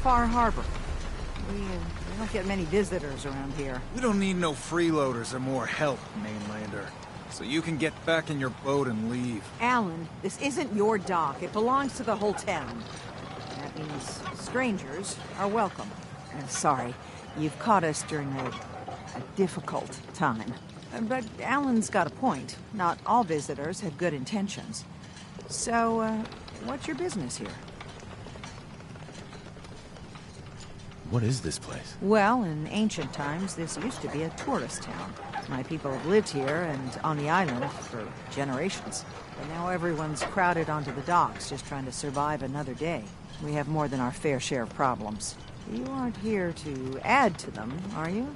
Far Harbor. We don't get many visitors around here. We don't need no freeloaders or more help, mainlander. So you can get back in your boat and leave. Alan, this isn't your dock. It belongs to the whole town. That means strangers are welcome. Sorry, you've caught us during a difficult time. But Alan's got a point. Not all visitors have good intentions. So, what's your business here? What is this place? Well, in ancient times, this used to be a tourist town. My people have lived here and on the island for generations. But now everyone's crowded onto the docks, just trying to survive another day. We have more than our fair share of problems. You aren't here to add to them, are you?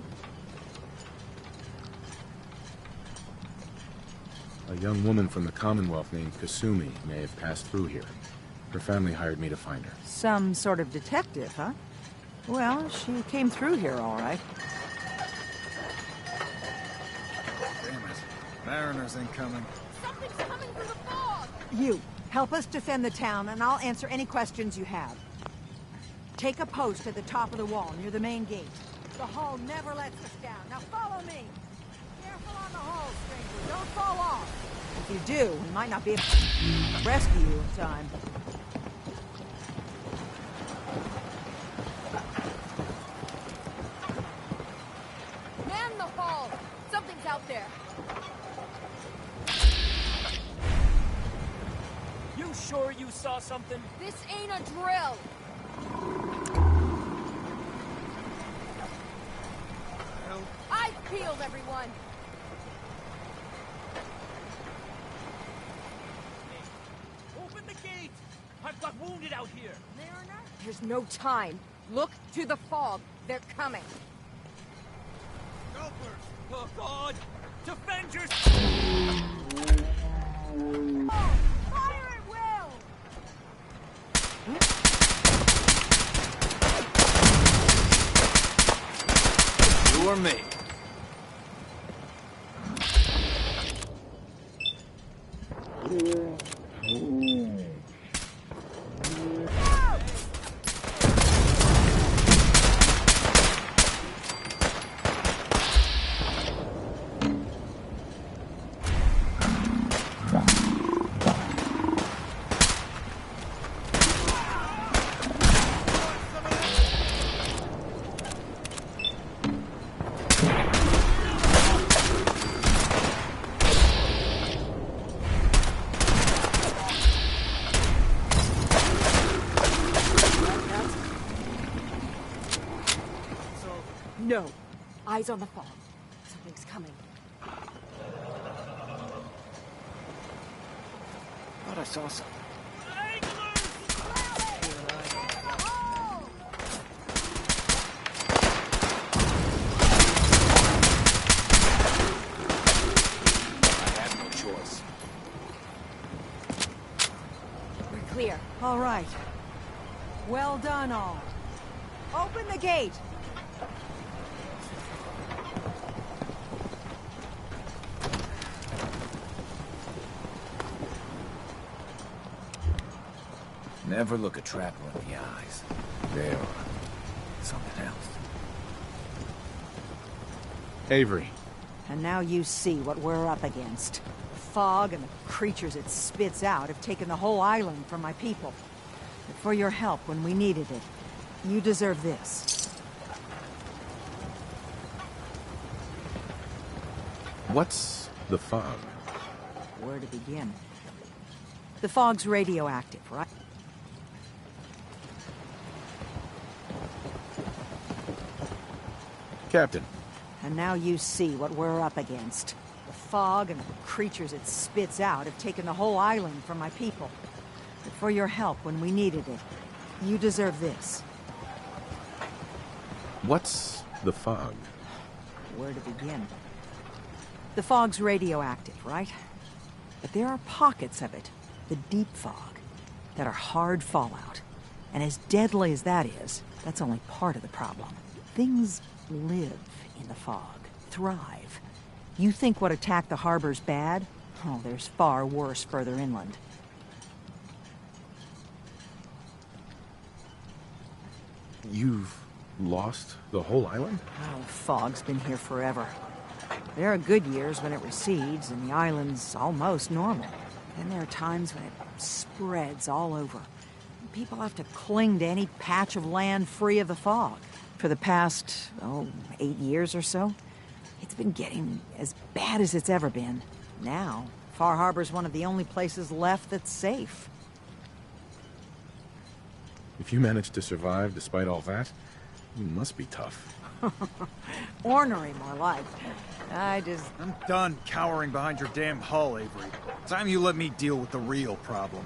A young woman from the Commonwealth named Kasumi may have passed through here. Her family hired me to find her. Some sort of detective, huh? Well, she came through here all right. Damn it. Mariners incoming. Something's coming through the fog! You, help us defend the town, and I'll answer any questions you have. Take a post at the top of the wall, near the main gate. The hull never lets us down. Now follow me! Careful on the hull, stranger. Don't fall off. If you do, we might not be able to rescue you in time. Man the hull! Something's out there. You sure you saw something? This ain't a drill! I've peeled everyone! Open the gate! I've got wounded out here! Mariner? There's no time. Look to the fog. They're coming. Oh, God! Defend your... Oh, fire at will! You or me? Eyes on the fog. Something's coming. Thought I saw something. I had no choice. We're clear. All right. Well done, all. Open the gate! Never look a trapper in the eyes. They're something else. Avery, And now you see what we're up against. The fog and the creatures it spits out have taken the whole island from my people. But for your help when we needed it, you deserve this. what's the fog? Where to begin? The fog's radioactive, right? Captain, And now you see what we're up against. The fog and the creatures it spits out have taken the whole island from my people. But for your help when we needed it, you deserve this. what's the fog? Where to begin? The fog's radioactive, right? But there are pockets of it, the deep fog, that are hard fallout. And as deadly as that is, that's only part of the problem. Things live in the fog, thrive. You think what attacked the harbor's bad? Oh, there's far worse further inland. You've lost the whole island? Oh, fog's been here forever. There are good years when it recedes and the island's almost normal. Then there are times when it spreads all over. People have to cling to any patch of land free of the fog. For the past, 8 years or so, it's been getting as bad as it's ever been. Now, Far Harbor's one of the only places left that's safe. If you managed to survive despite all that, you must be tough. Ornery, more like. I'm done cowering behind your damn hull, Avery. Time you let me deal with the real problem.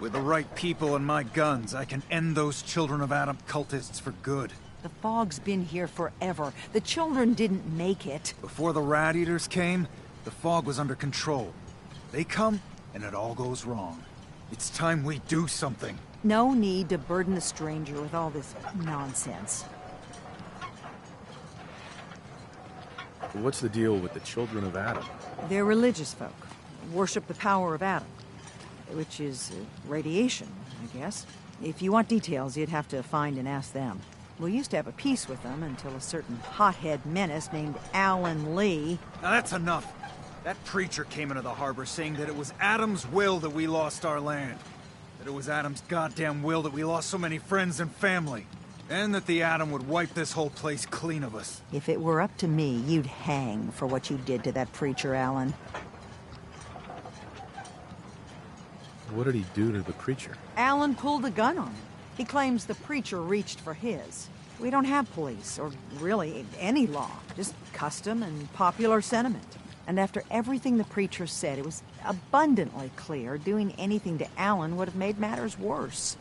With the right people and my guns, I can end those Children of Adam cultists for good. The fog's been here forever. The children didn't make it. Before the Rat Eaters came, the fog was under control. They come, and it all goes wrong. It's time we do something. No need to burden the stranger with all this nonsense. What's the deal with the Children of Adam? They're religious folk. Worship the power of Adam. Which is radiation, I guess. If you want details, you'd have to find and ask them. We used to have a peace with them until a certain hothead menace named Alan Lee... Now that's enough. That preacher came into the harbor saying that it was Adam's will that we lost our land. That it was Adam's goddamn will that we lost so many friends and family. And that the Atom would wipe this whole place clean of us. If it were up to me, you'd hang for what you did to that preacher, Alan. What did he do to the preacher? Alan pulled a gun on him. He claims the preacher reached for his. We don't have police, or really any law, just custom and popular sentiment. And after everything the preacher said, it was abundantly clear doing anything to Alan would have made matters worse.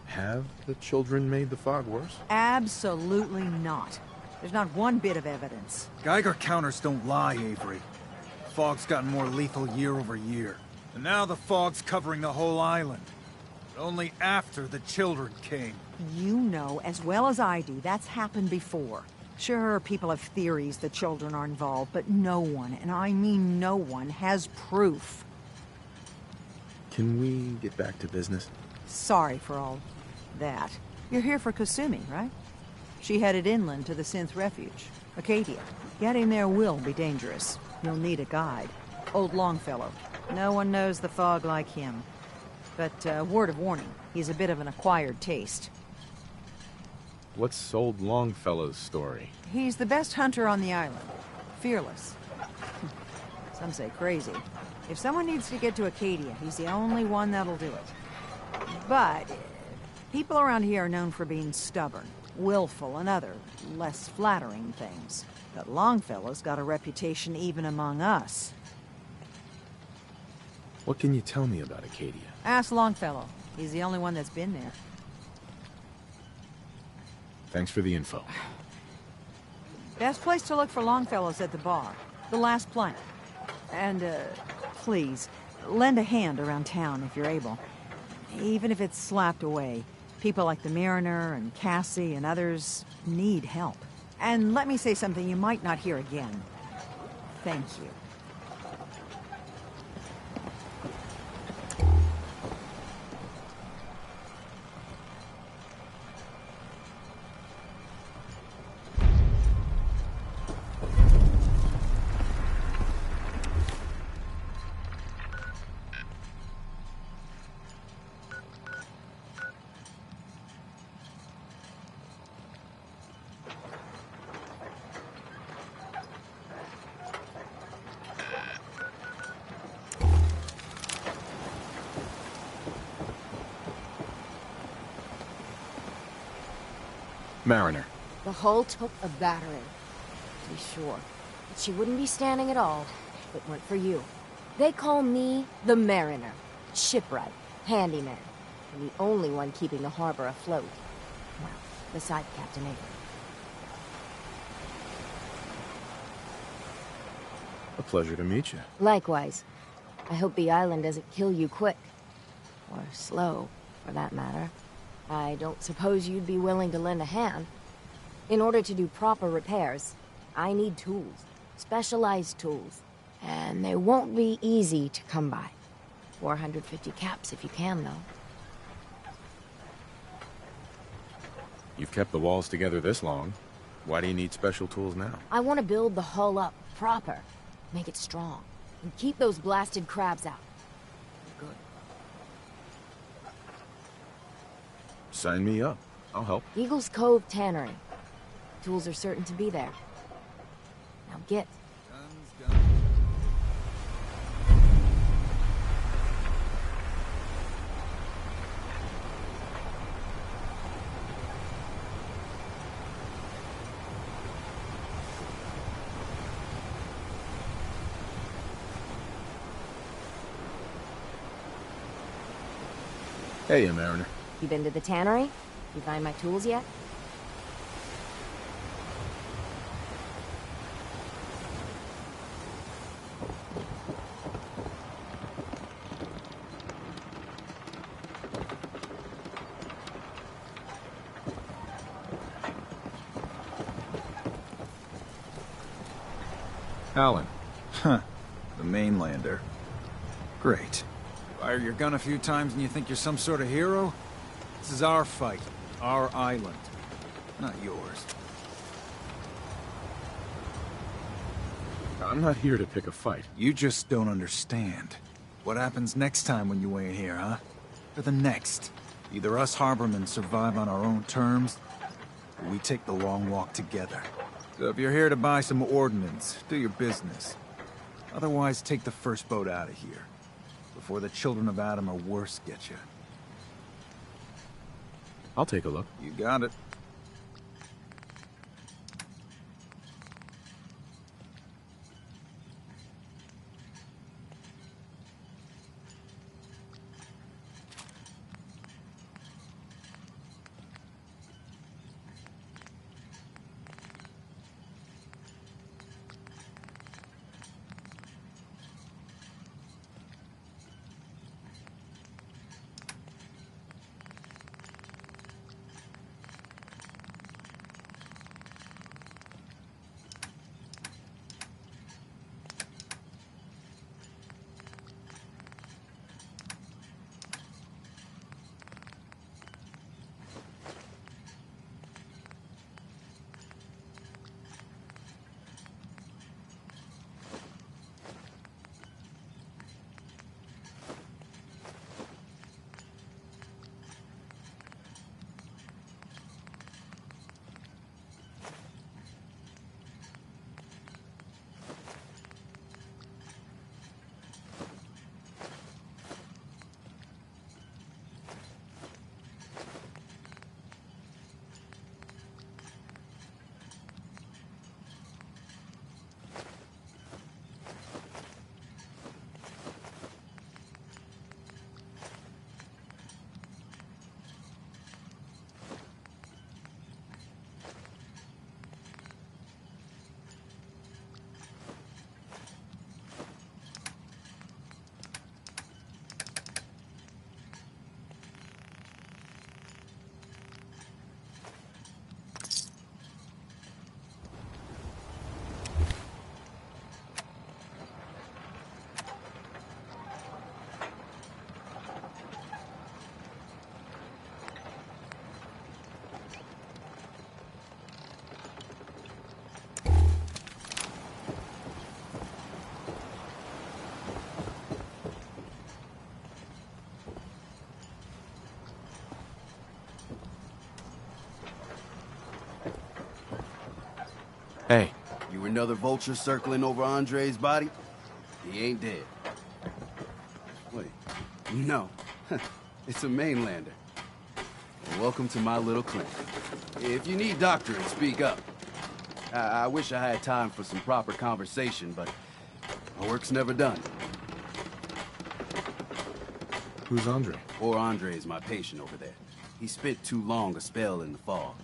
Have the children made the fog worse? Absolutely not. There's not one bit of evidence. Geiger counters don't lie, Avery. The fog's gotten more lethal year over year. And now the fog's covering the whole island. But only after the children came. You know as well as I do that's happened before. Sure, people have theories the children are involved, but no one, and I mean no one, has proof. Can we get back to business? Sorry for all that. You're here for Kasumi, right? She headed inland to the Synth Refuge, Acadia. Getting there will be dangerous. You'll need a guide. Old Longfellow. No one knows the fog like him. But, word of warning, he's a bit of an acquired taste. What's old Longfellow's story? He's the best hunter on the island. Fearless. Some say crazy. If someone needs to get to Acadia, he's the only one that'll do it. But people around here are known for being stubborn. willful, and other less flattering things. But Longfellow's got a reputation even among us. What can you tell me about Acadia? Ask Longfellow. He's the only one that's been there. Thanks for the info. Best place to look for Longfellow's at the bar. The last plank. And, please, lend a hand around town if you're able. Even if it's slapped away. People like the Mariner and Cassie and others need help. And let me say something you might not hear again. Thank you. Mariner. The hull took a battering, to be sure. But she wouldn't be standing at all if it weren't for you. They call me the Mariner. Shipwright, handyman, and the only one keeping the harbor afloat. Well, beside Captain Avery. A pleasure to meet you. Likewise. I hope the island doesn't kill you quick. Or slow, for that matter. I don't suppose you'd be willing to lend a hand. In order to do proper repairs, I need tools. Specialized tools. And they won't be easy to come by. 450 caps if you can, though. You've kept the walls together this long. Why do you need special tools now? I want to build the hull up proper. Make it strong. And keep those blasted crabs out. Good. Sign me up. I'll help. Eagle's Cove Tannery. Tools are certain to be there. Now get. Hey, Mariner. You been to the tannery? You find my tools yet? Alan. Huh. The mainlander. Great. Fire your gun a few times and you think you're some sort of hero? This is our fight. Our island. Not yours. I'm not here to pick a fight. You just don't understand. What happens next time when you ain't here, huh? Or the next? Either us harbormen survive on our own terms, or we take the long walk together. So if you're here to buy some ordnance, do your business. Otherwise, take the first boat out of here. Before the children of Adam or worse get you. I'll take a look. You got it. You another vulture circling over Andre's body? He ain't dead. Wait, no. It's a mainlander. Well, welcome to my little clinic. If you need doctoring, speak up. I wish I had time for some proper conversation, but my work's never done. Who's Andre? Poor Andre is my patient over there. He spent too long a spell in the fog.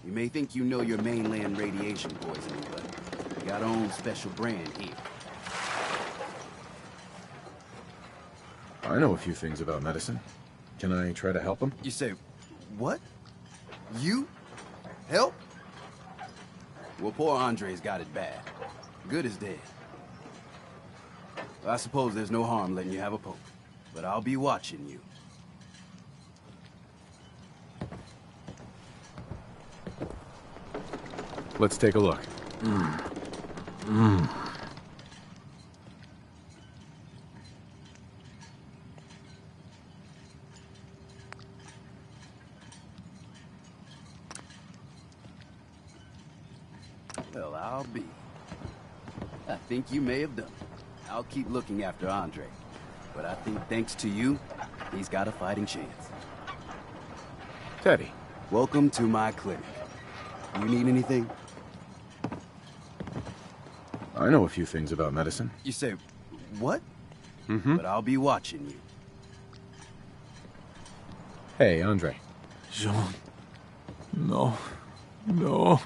You may think you know your mainland radiation poisoning, but we got our own special brand here. I know a few things about medicine. Can I try to help him? You say, what? You? Help? Well, poor Andre's got it bad. Good as dead. I suppose there's no harm letting you have a poke, but I'll be watching you. Let's take a look. Well, I'll be. I think you may have done it. I'll keep looking after Andre. But I think thanks to you, he's got a fighting chance. Teddy. Welcome to my clinic. You need anything? I know a few things about medicine. You say, what? But I'll be watching you. Hey, Andre. Jean. No. No.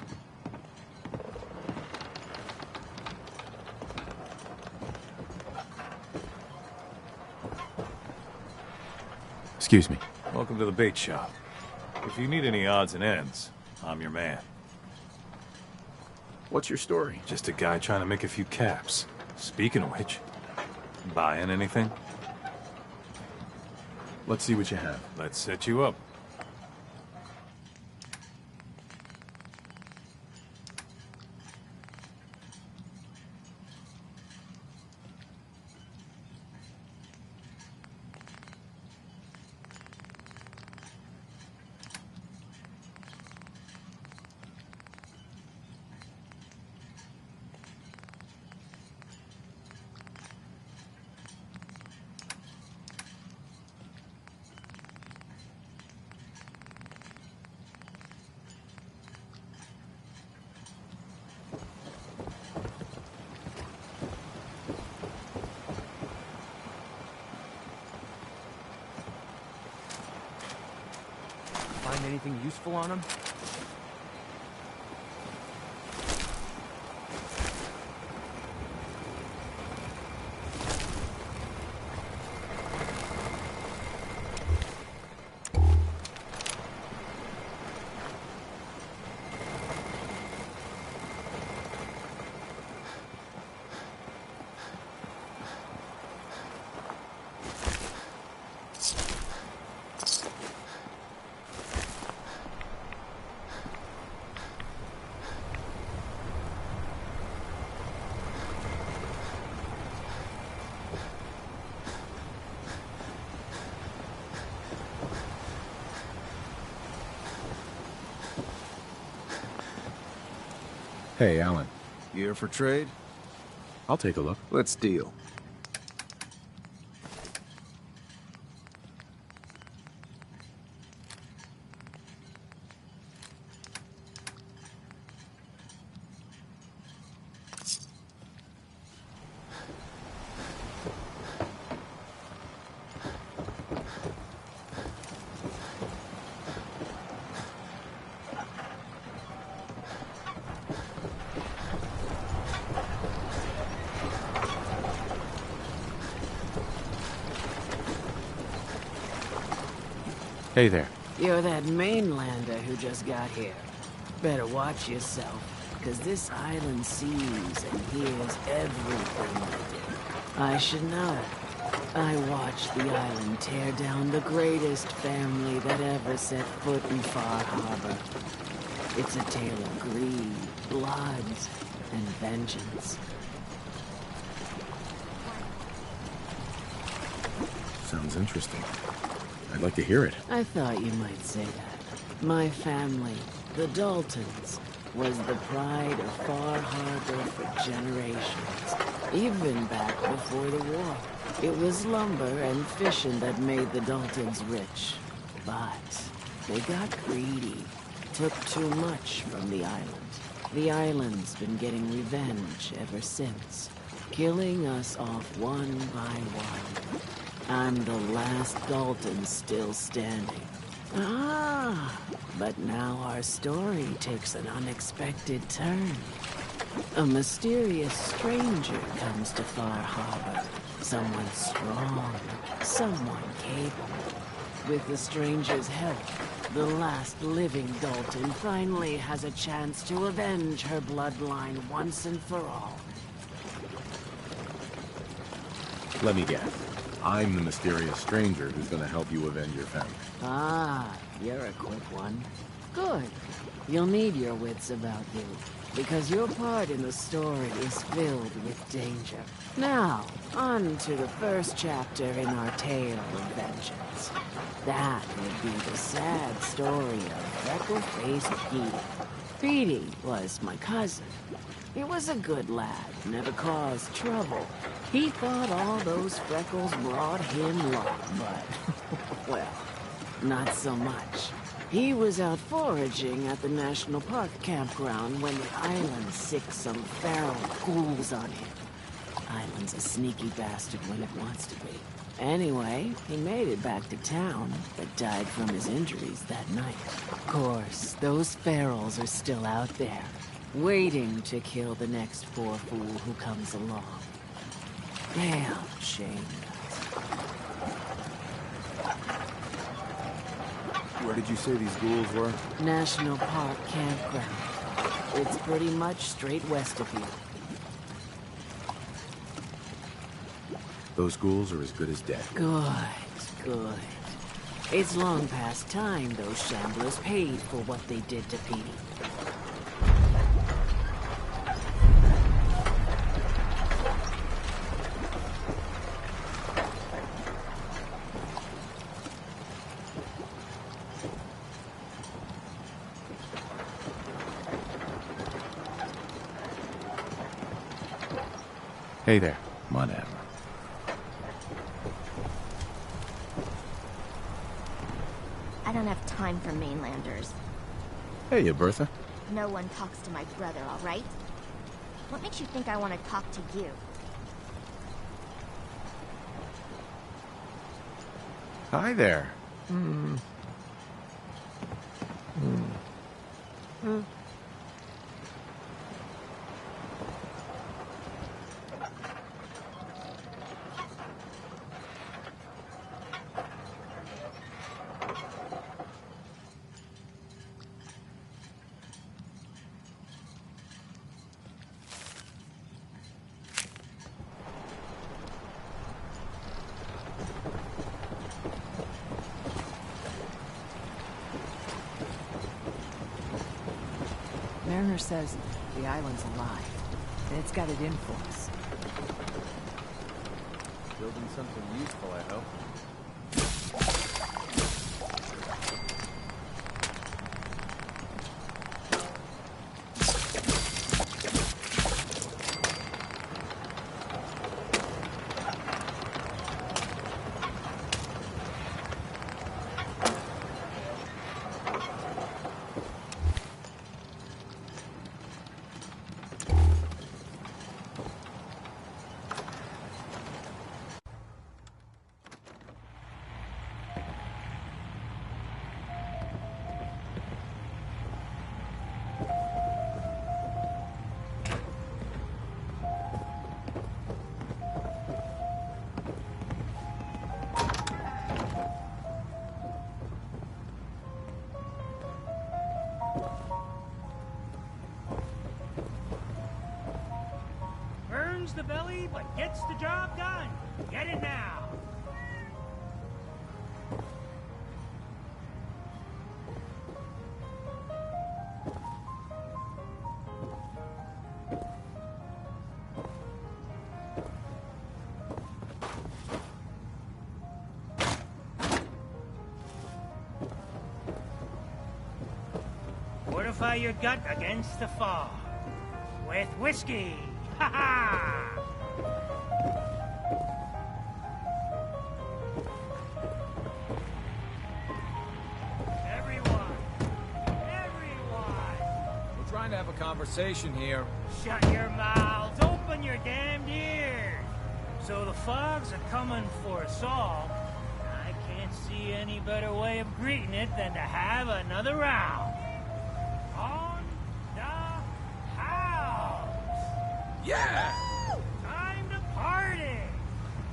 Excuse me. Welcome to the bait shop. If you need any odds and ends, I'm your man. What's your story? Just a guy trying to make a few caps. Speaking of which, buying anything? Let's see what you have. Let's set you up. Find anything useful on him? Hey, Alan. You here for trade? I'll take a look. Let's deal. Hey there. You're that mainlander who just got here. Better watch yourself, because this island sees and hears everything you do. I should know. I watched the island tear down the greatest family that ever set foot in Far Harbor. It's a tale of greed, bloods, and vengeance. Sounds interesting. I'd like to hear it. I thought you might say that. My family, the Daltons, was the pride of Far Harbor for generations, even back before the war. It was lumber and fishing that made the Daltons rich. But they got greedy, took too much from the island. The island's been getting revenge ever since, killing us off one by one. I'm the last Dalton still standing. Ah, but now our story takes an unexpected turn. A mysterious stranger comes to Far Harbor. Someone strong, someone capable. With the stranger's help, the last living Dalton finally has a chance to avenge her bloodline once and for all. Let me guess. I'm the mysterious stranger who's gonna help you avenge your family. Ah, you're a quick one. Good. You'll need your wits about you, because your part in the story is filled with danger. Now, on to the first chapter in our tale of vengeance. That would be the sad story of freckle-faced Petey. Petey was my cousin. He was a good lad, never caused trouble. He thought all those freckles brought him luck, but, well, not so much. He was out foraging at the National Park campground when the island sicked some feral ghouls on him. Island's a sneaky bastard when it wants to be. Anyway, he made it back to town, but died from his injuries that night. Of course, those ferals are still out there, waiting to kill the next poor fool who comes along. Damn shame. Where did you say these ghouls were? National Park campground. It's pretty much straight west of here. Those ghouls are as good as dead. Good, good. It's long past time those shamblers paid for what they did to Petey. Hey there. Whatever. I don't have time for mainlanders. Hey, Bertha. No one talks to my brother, all right? What makes you think I want to talk to you? Hi there. Mariner says the island's alive, and it's got it in for us. Building something useful, I hope. Burns the belly, but gets the job done. Get it now. Where to fortify your gut against the fog. With whiskey. Ha ha! We're trying to have a conversation here. Shut your mouths, open your damned ears. So the fogs are coming for us all. I can't see any better way of greeting it than to have another round. On the house. Yeah! Time to party.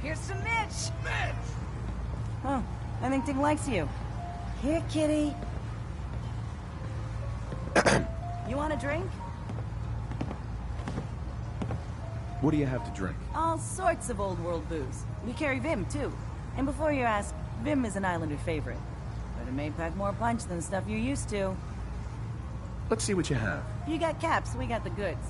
Here's some Mitch. Mitch! Oh, I think Dick likes you. Here, kitty. You want a drink? What do you have to drink? All sorts of old world booze. We carry Vim, too. And before you ask, Vim is an Islander favorite. But it may pack more punch than stuff you're used to. Let's see what you have. You got caps, we got the goods.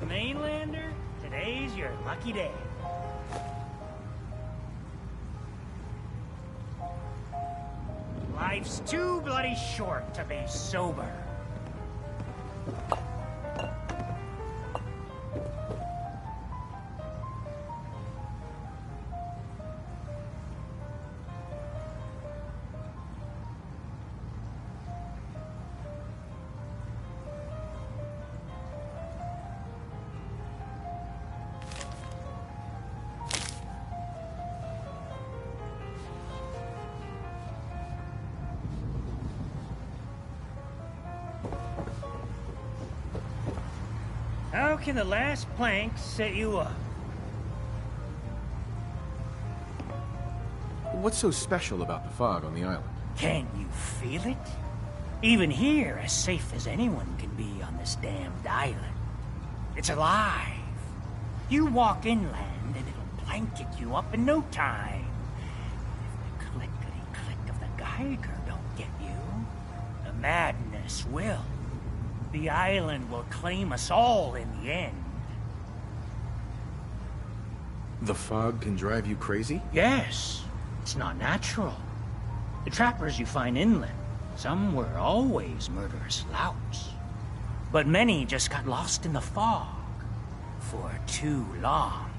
Mainlander, today's your lucky day. Life's too bloody short to be sober. How can the last plank set you up? What's so special about the fog on the island? Can you feel it? Even here, as safe as anyone can be on this damned island. It's alive. You walk inland and it'll blanket you up in no time. If the clickety-click of the Geiger don't get you, the madness will. The island will claim us all in the end. The fog can drive you crazy? Yes, it's not natural. The trappers you find inland, some were always murderous louts. But many just got lost in the fog for too long.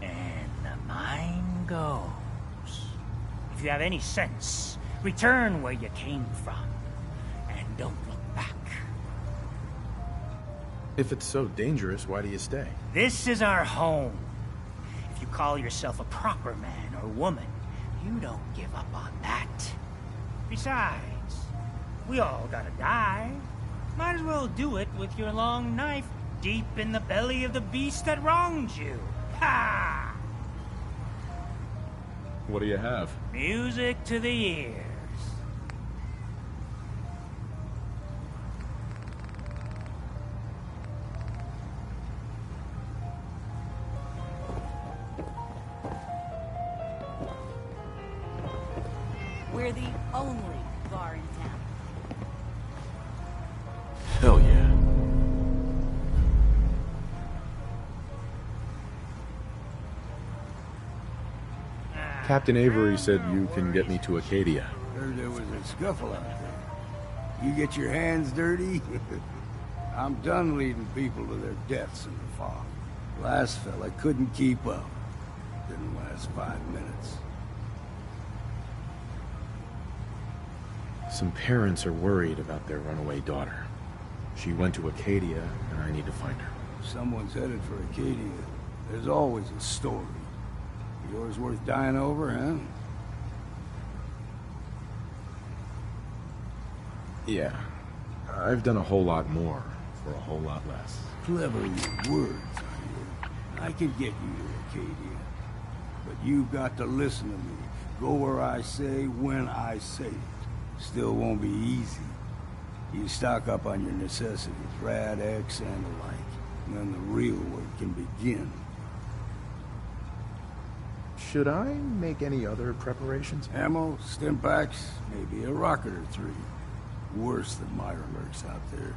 And the mind goes. If you have any sense, return where you came from. And don't look back. If it's so dangerous, why do you stay? This is our home. If you call yourself a proper man or woman, you don't give up on that. Besides, we all gotta die. Might as well do it with your long knife deep in the belly of the beast that wronged you. Ha! What do you have? Music to the ears. We're the only bar in town. Hell yeah. Captain Avery said you can get me to Acadia. Heard there was a scuffle out there. You get your hands dirty? I'm done leading people to their deaths in the fog. Last fella couldn't keep up. Didn't last 5 minutes. Some parents are worried about their runaway daughter. She went to Acadia, and I need to find her. Someone's headed for Acadia. There's always a story. Yours worth dying over, huh? Yeah. I've done a whole lot more for a whole lot less. Clever with words, are you? I can get you to Acadia. But you've got to listen to me. Go where I say, when I say it. Still won't be easy. You stock up on your necessities, Rad, X, and the like. And then the real work can begin. Should I make any other preparations? Ammo, stimpaks, maybe a rocket or three. Worse than Myra lurks out there.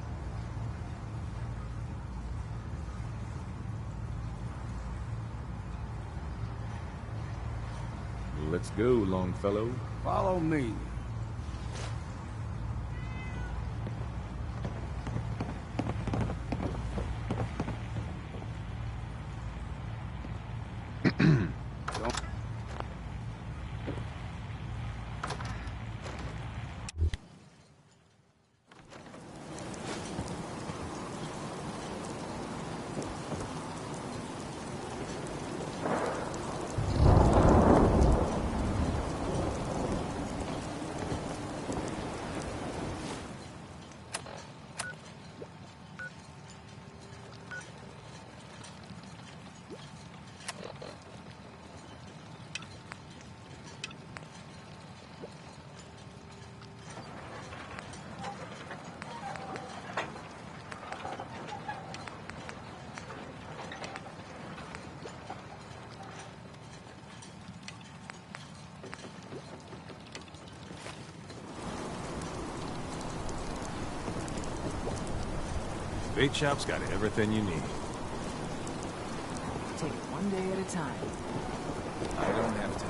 Let's go, Longfellow. Follow me. Bait shop's got everything you need. Take it one day at a time. I don't have time.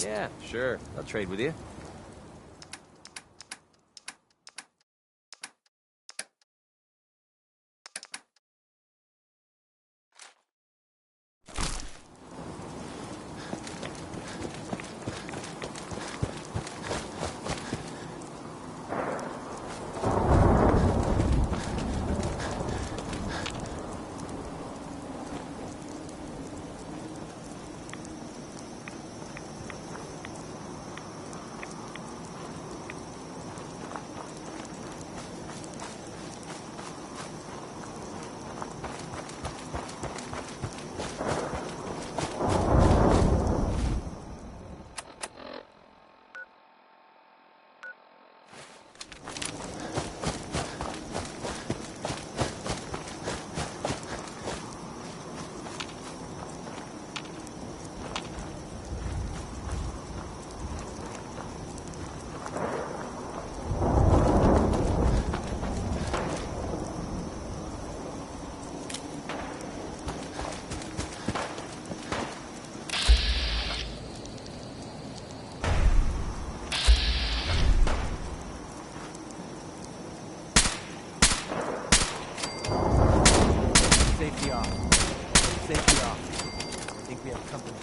Yeah, sure. I'll trade with you. Safety off. Safety off. I think we have company.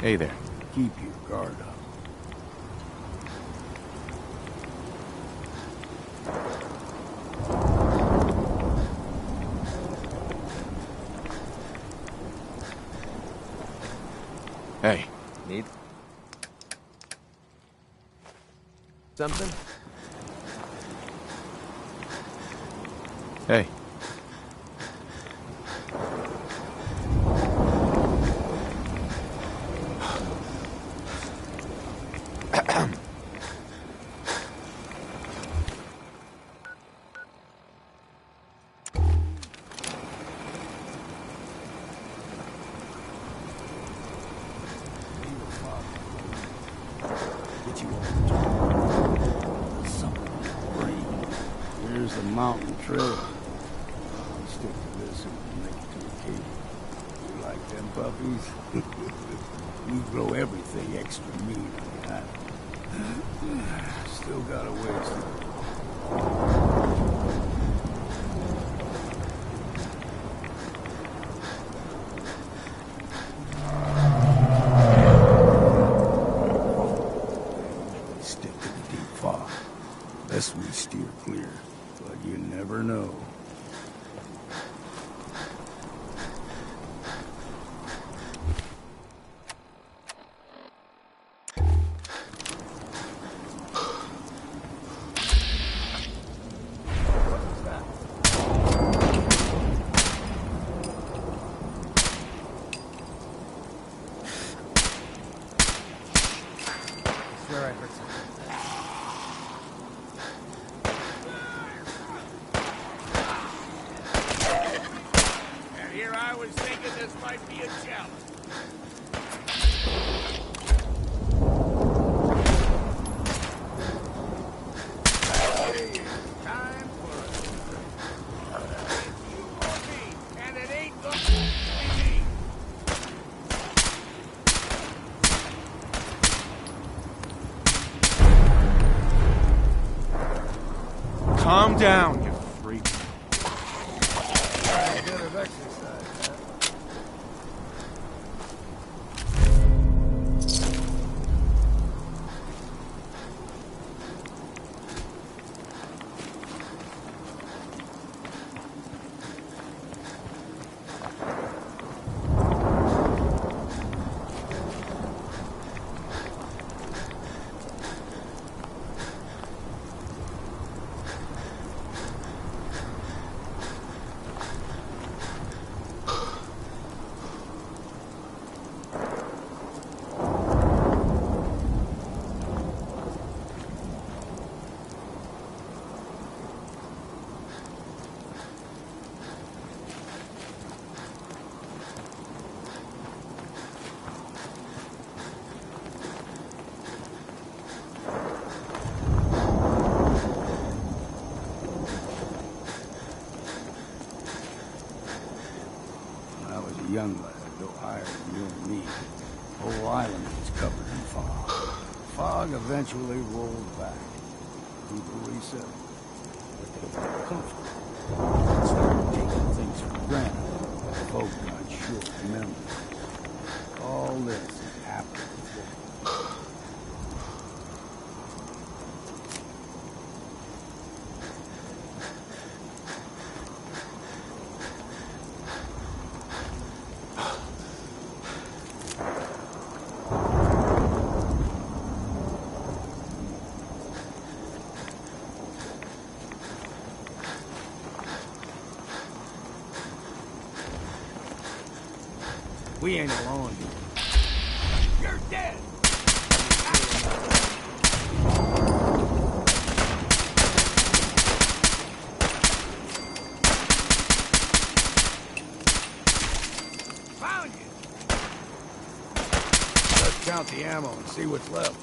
Hey there. Keep your guard up. Hey. Need something? Hey. Get you over to something great. Here's the mountain trail. I'll stick to this and make it to Acadia. You like them puppies? We grow everything extra mean on the island. Still got a ways to go. Stick to the deep fog. Best we steer clear, but you never know. I swear I heard something. And here I was thinking this might be a challenge. Time for it. You or me, and it ain't gonna be me. Calm down, you freak. A bit of exercise, huh? When I was a young lad, no higher than you and me, the whole island was covered in fog. Fog eventually rolled back. People resettled. But they were comfortable. And started taking things for granted. Folk got short memories. All this has happened before. We ain't alone here. You're dead! Found you! Let's count the ammo and see what's left.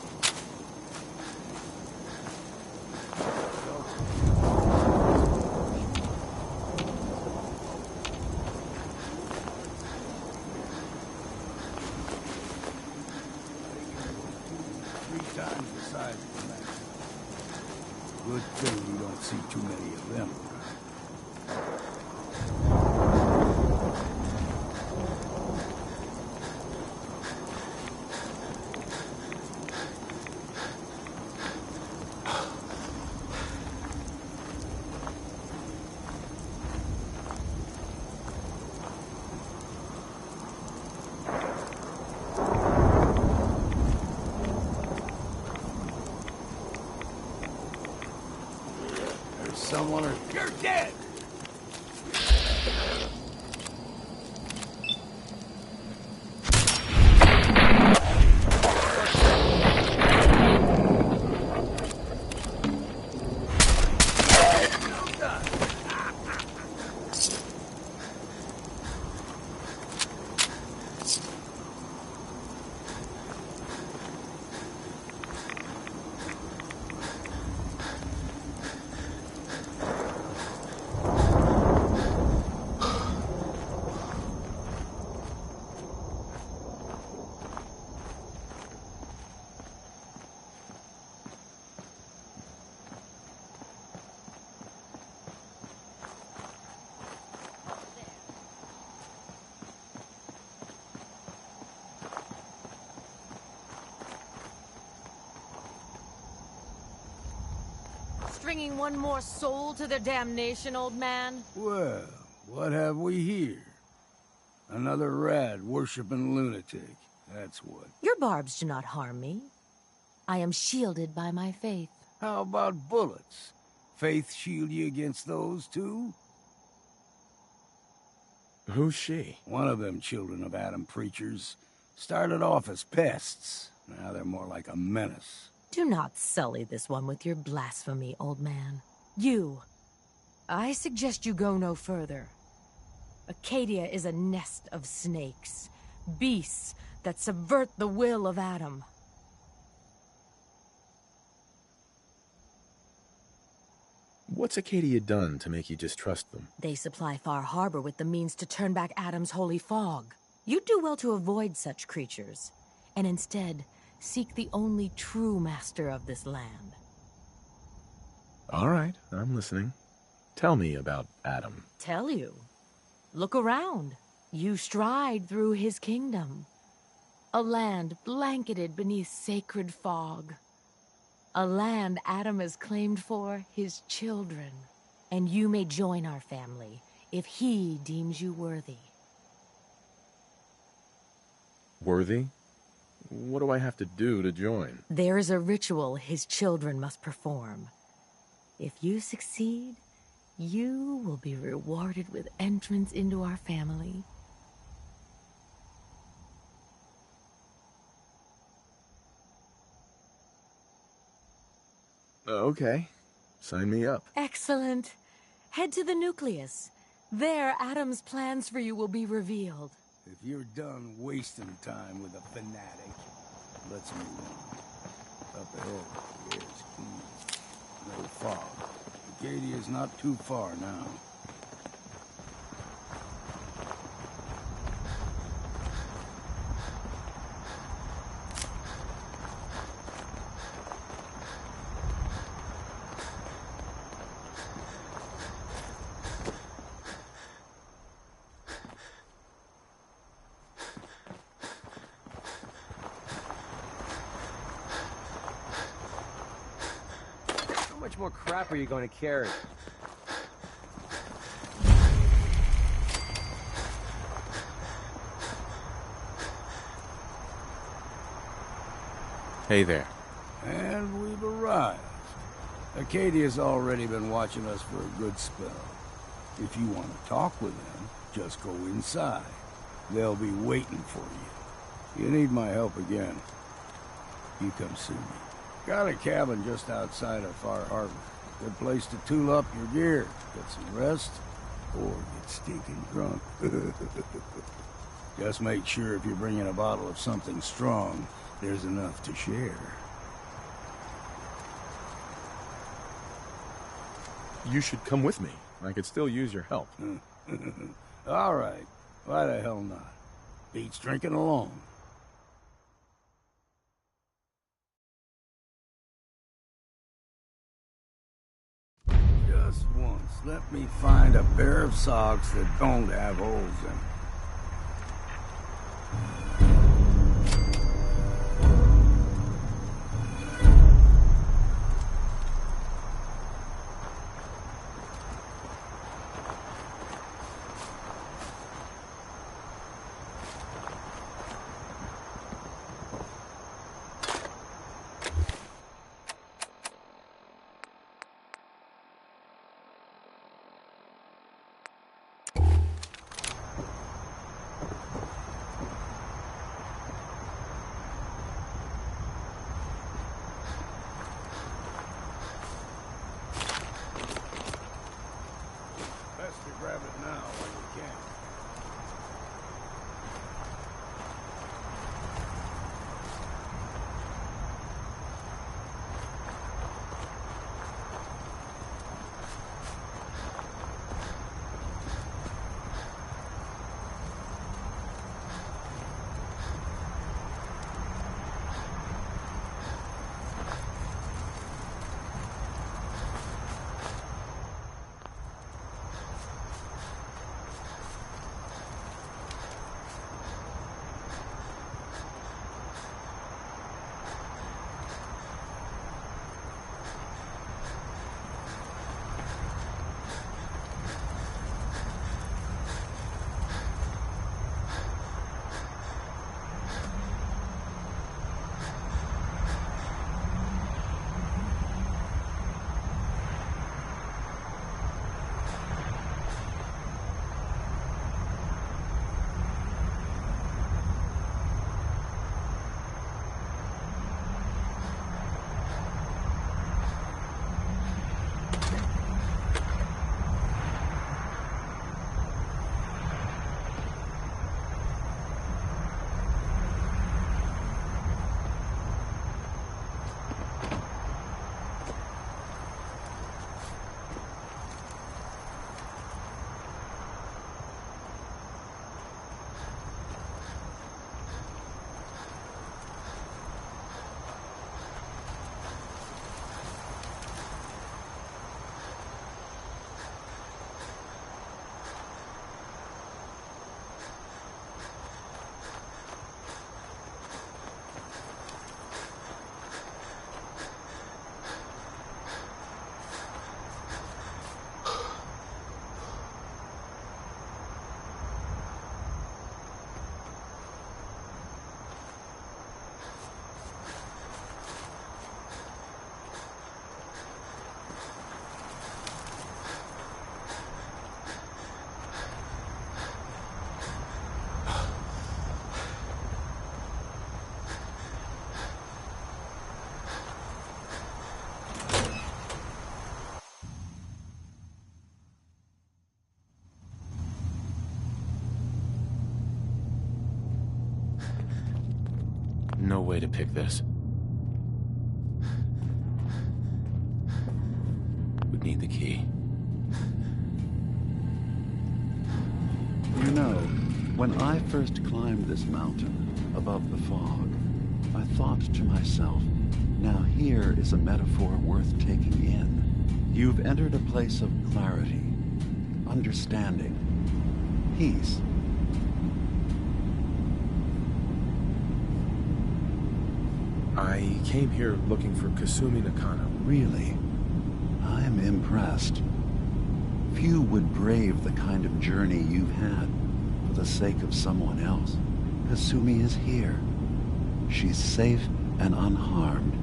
Good thing we don't see too many of them. someone or you're dead! Stringing one more soul to their damnation, old man? Well, what have we here? Another rad worshipping lunatic. That's what. Your barbs do not harm me. I am shielded by my faith. How about bullets? Faith shield you against those, too? Who's she? One of them children of Adam preachers. Started off as pests. Now they're more like a menace. Do not sully this one with your blasphemy, old man. You. I suggest you go no further. Acadia is a nest of snakes. Beasts that subvert the will of Adam. What's Acadia done to make you distrust them? They supply Far Harbor with the means to turn back Adam's holy fog. You'd do well to avoid such creatures, and instead seek the only true master of this land. All right, I'm listening. Tell me about Adam. Tell you? Look around. You stride through his kingdom. A land blanketed beneath sacred fog. A land Adam has claimed for his children. And you may join our family if he deems you worthy. Worthy? What do I have to do to join? There is a ritual his children must perform. If you succeed, you will be rewarded with entrance into our family. Okay. Sign me up. Excellent. Head to the nucleus. There, Adam's plans for you will be revealed. If you're done wasting time with a fanatic, let's move on. Up ahead, here's clean. No fog. Acadia's not too far now. How much more crap are you going to carry? Hey there. And we've arrived. Acadia's already been watching us for a good spell. If you want to talk with them, just go inside. They'll be waiting for you. You need my help again, you come see me. Got a cabin just outside of Far Harbor. Good place to tool up your gear, get some rest, or get stinking drunk. Just make sure if you're bringing a bottle of something strong, there's enough to share. You should come with me. I could still use your help. All right. Why the hell not? Beats drinking alone. Just once, let me find a pair of socks that don't have holes in them. Best to grab it now while you can. No way to pick this. Would need the key. You know, when I first climbed this mountain above the fog, I thought to myself, now here is a metaphor worth taking in. You've entered a place of clarity, understanding, peace. I came here looking for Kasumi Nakano. Really? I'm impressed. Few would brave the kind of journey you've had for the sake of someone else. Kasumi is here. She's safe and unharmed,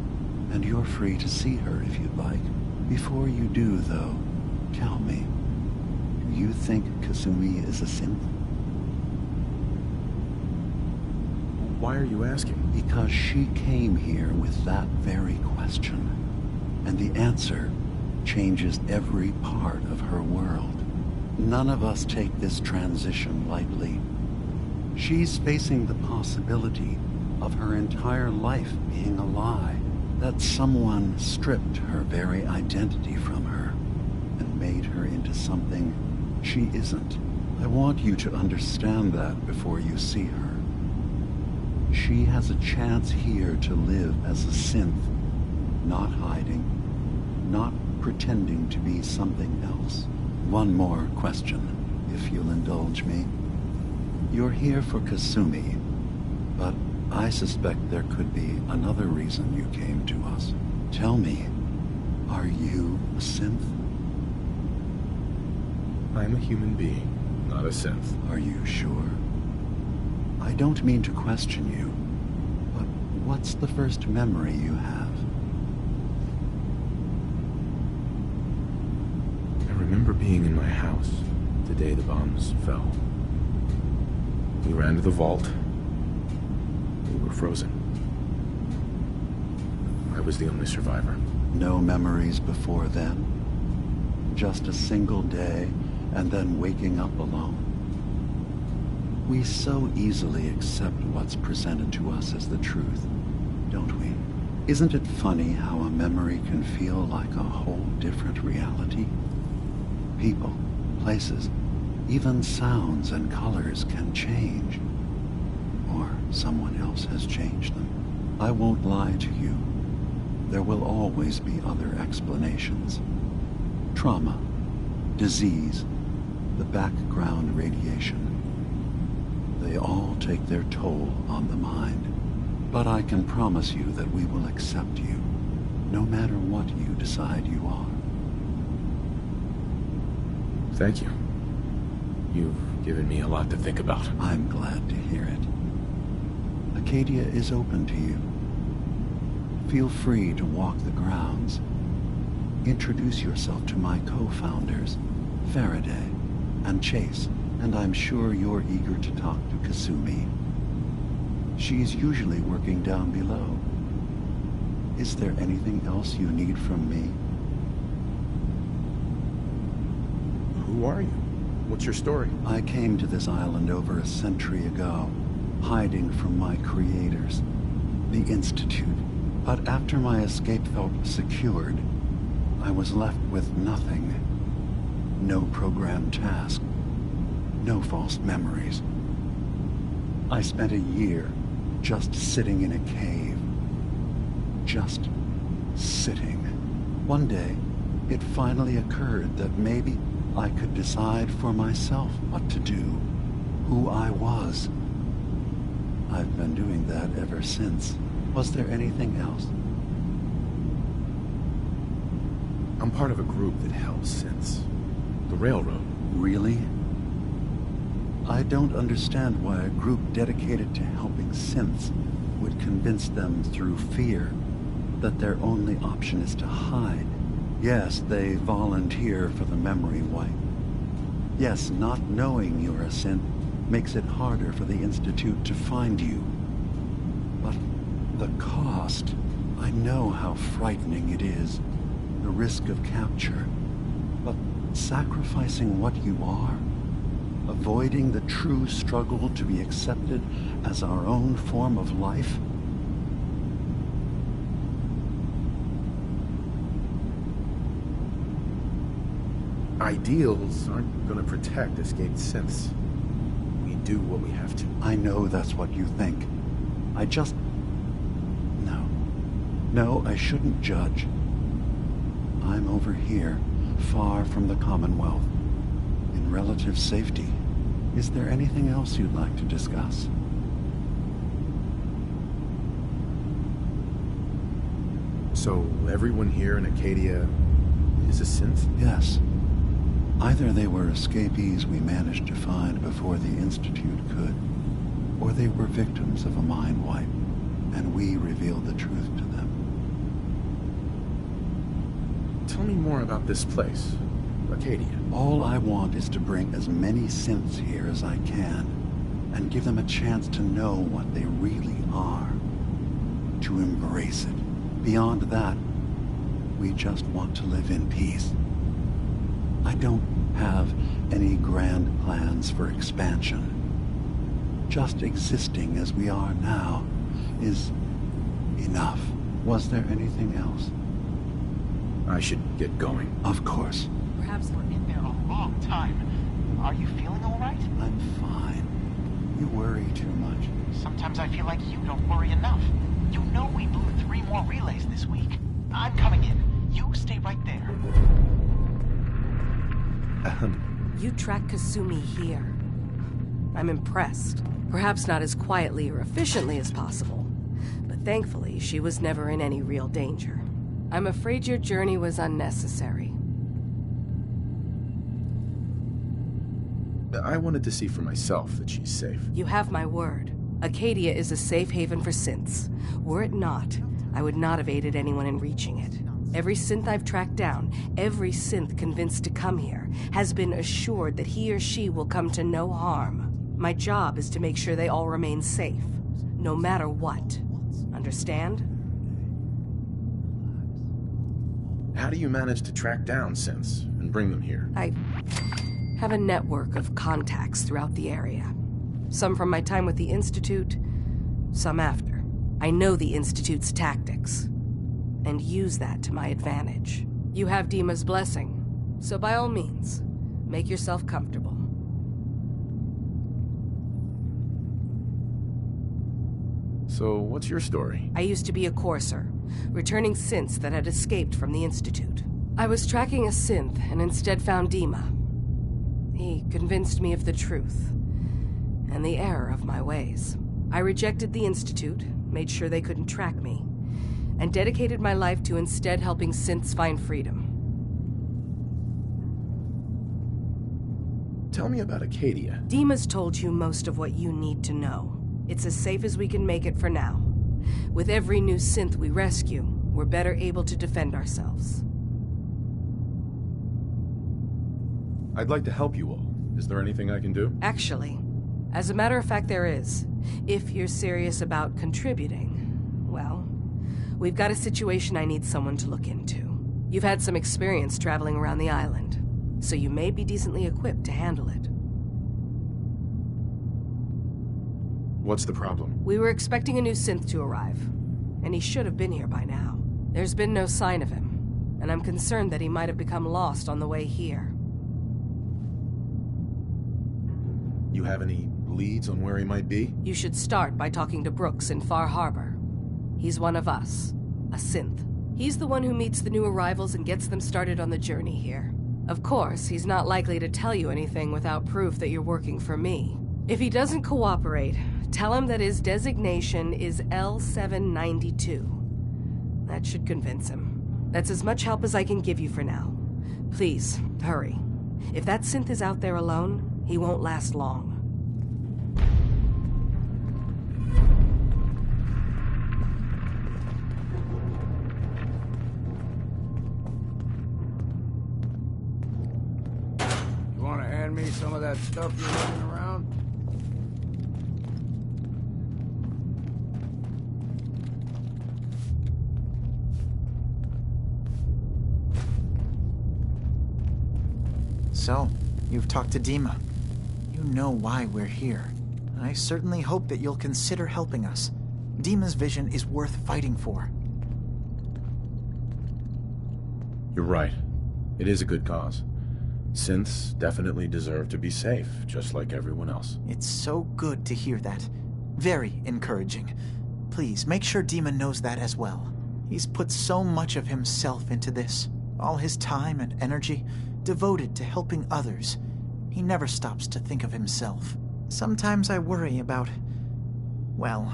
and you're free to see her if you'd like. Before you do, though, tell me, do you think Kasumi is a synth? Why are you asking? Because she came here with that very question, and the answer changes every part of her world. None of us take this transition lightly. She's facing the possibility of her entire life being a lie, that someone stripped her very identity from her and made her into something she isn't. I want you to understand that before you see her. She has a chance here to live as a synth, not hiding, not pretending to be something else. One more question, if you'll indulge me. You're here for Kasumi, but I suspect there could be another reason you came to us. Tell me, are you a synth? I'm a human being, not a synth. Are you sure? I don't mean to question you, but what's the first memory you have? I remember being in my house the day the bombs fell. We ran to the vault. We were frozen. I was the only survivor. No memories before then? Just a single day and then waking up alone. We so easily accept what's presented to us as the truth, don't we? Isn't it funny how a memory can feel like a whole different reality? People, places, even sounds and colors can change. Or someone else has changed them. I won't lie to you. There will always be other explanations. Trauma, disease, the background radiation. They all take their toll on the mind. But I can promise you that we will accept you, no matter what you decide you are. Thank you. You've given me a lot to think about. I'm glad to hear it. Acadia is open to you. Feel free to walk the grounds. Introduce yourself to my co-founders, Faraday and Chase, and I'm sure you're eager to talk to Kasumi. She's usually working down below. Is there anything else you need from me? Who are you? What's your story? I came to this island over a century ago, hiding from my creators, the Institute. But after my escape felt secured, I was left with nothing. No programmed task. No false memories. I spent a year just sitting in a cave. Just sitting. One day, it finally occurred that maybe I could decide for myself what to do, who I was. I've been doing that ever since. Was there anything else? I'm part of a group that helps since the railroad. Really? I don't understand why a group dedicated to helping synths would convince them through fear that their only option is to hide. Yes, they volunteer for the memory wipe. Yes, not knowing you're a synth makes it harder for the Institute to find you. But the cost, I know how frightening it is. The risk of capture. But sacrificing what you are, avoiding the true struggle to be accepted as our own form of life? Ideals aren't gonna protect escaped synths. We do what we have to. I know that's what you think. I just... No, I shouldn't judge. I'm over here, far from the Commonwealth, in relative safety. Is there anything else you'd like to discuss? So everyone here in Acadia is a synth? Yes. Either they were escapees we managed to find before the Institute could, or they were victims of a mind wipe, and we revealed the truth to them. Tell me more about this place, Acadia. All I want is to bring as many synths here as I can, and give them a chance to know what they really are. To embrace it. Beyond that, we just want to live in peace. I don't have any grand plans for expansion. Just existing as we are now is enough. Was there anything else? I should get going. Of course. Perhaps we're in there a long time. Are you feeling all right? I'm fine. You worry too much. Sometimes I feel like you don't worry enough. You know we blew 3 more relays this week. I'm coming in. You stay right there. You track Kasumi here. I'm impressed. Perhaps not as quietly or efficiently as possible, but thankfully she was never in any real danger. I'm afraid your journey was unnecessary. I wanted to see for myself that she's safe. You have my word. Acadia is a safe haven for synths. Were it not, I would not have aided anyone in reaching it. Every synth I've tracked down, every synth convinced to come here, has been assured that he or she will come to no harm. My job is to make sure they all remain safe, no matter what. Understand? How do you manage to track down synths and bring them here? have a network of contacts throughout the area. Some from my time with the Institute, some after. I know the Institute's tactics, and use that to my advantage. You have Dima's blessing, so by all means, make yourself comfortable. So, what's your story? I used to be a courser, returning synths that had escaped from the Institute. I was tracking a synth and instead found Dima. He convinced me of the truth, and the error of my ways. I rejected the Institute, made sure they couldn't track me, and dedicated my life to instead helping synths find freedom. Tell me about Acadia. Dima's told you most of what you need to know. It's as safe as we can make it for now. With every new synth we rescue, we're better able to defend ourselves. I'd like to help you all. Is there anything I can do? Actually, as a matter of fact, there is. If you're serious about contributing, well, we've got a situation I need someone to look into. You've had some experience traveling around the island, so you may be decently equipped to handle it. What's the problem? We were expecting a new synth to arrive, and he should have been here by now. There's been no sign of him, and I'm concerned that he might have become lost on the way here. You have any leads on where he might be? You should start by talking to Brooks in Far Harbor. He's one of us, a synth. He's the one who meets the new arrivals and gets them started on the journey here. Of course, he's not likely to tell you anything without proof that you're working for me. If he doesn't cooperate, tell him that his designation is L792. That should convince him. That's as much help as I can give you for now. Please, hurry. If that synth is out there alone, he won't last long. You want to hand me some of that stuff you're running around? So, you've talked to Dima. You know why we're here. I certainly hope that you'll consider helping us. Dima's vision is worth fighting for. You're right. It is a good cause. Synths definitely deserve to be safe, just like everyone else. It's so good to hear that. Very encouraging. Please, make sure Dima knows that as well. He's put so much of himself into this. All his time and energy devoted to helping others. He never stops to think of himself. Sometimes I worry about, well,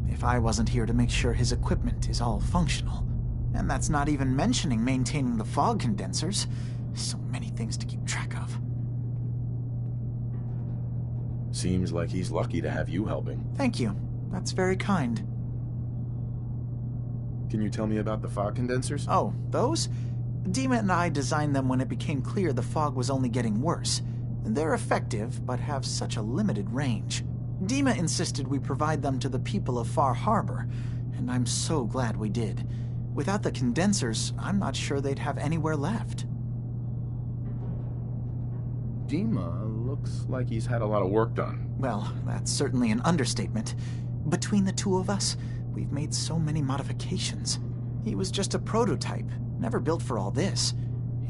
if I wasn't here to make sure his equipment is all functional. And that's not even mentioning maintaining the fog condensers. So many things to keep track of. Seems like he's lucky to have you helping. Thank you. That's very kind. Can you tell me about the fog condensers? Oh, those? Dima and I designed them when it became clear the fog was only getting worse. They're effective, but have such a limited range. Dima insisted we provide them to the people of Far Harbor, and I'm so glad we did. Without the condensers, I'm not sure they'd have anywhere left. Dima looks like he's had a lot of work done. Well, that's certainly an understatement. Between the two of us, we've made so many modifications. He was just a prototype, never built for all this.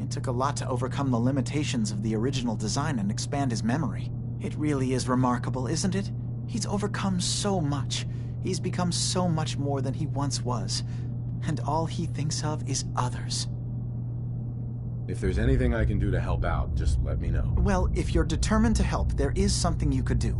It took a lot to overcome the limitations of the original design and expand his memory. It really is remarkable, isn't it? He's overcome so much. He's become so much more than he once was. And all he thinks of is others. If there's anything I can do to help out, just let me know. Well, if you're determined to help, there is something you could do.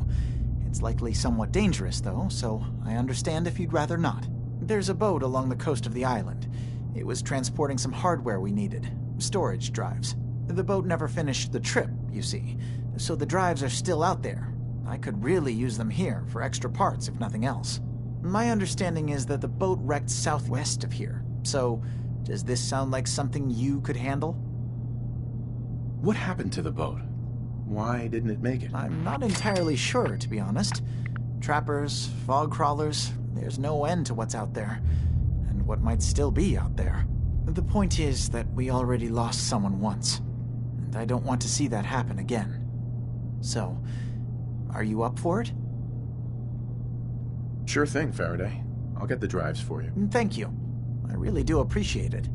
It's likely somewhat dangerous, though, so I understand if you'd rather not. There's a boat along the coast of the island. It was transporting some hardware we needed. Storage drives. The boat never finished the trip, you see, so the drives are still out there. I could really use them here for extra parts, if nothing else. My understanding is that the boat wrecked southwest of here, so does this sound like something you could handle? What happened to the boat? Why didn't it make it? I'm not entirely sure, to be honest. Trappers, fog crawlers, there's no end to what's out there, and what might still be out there. The point is that we already lost someone once, and I don't want to see that happen again. So, are you up for it? Sure thing, Faraday. I'll get the drives for you. Thank you. I really do appreciate it.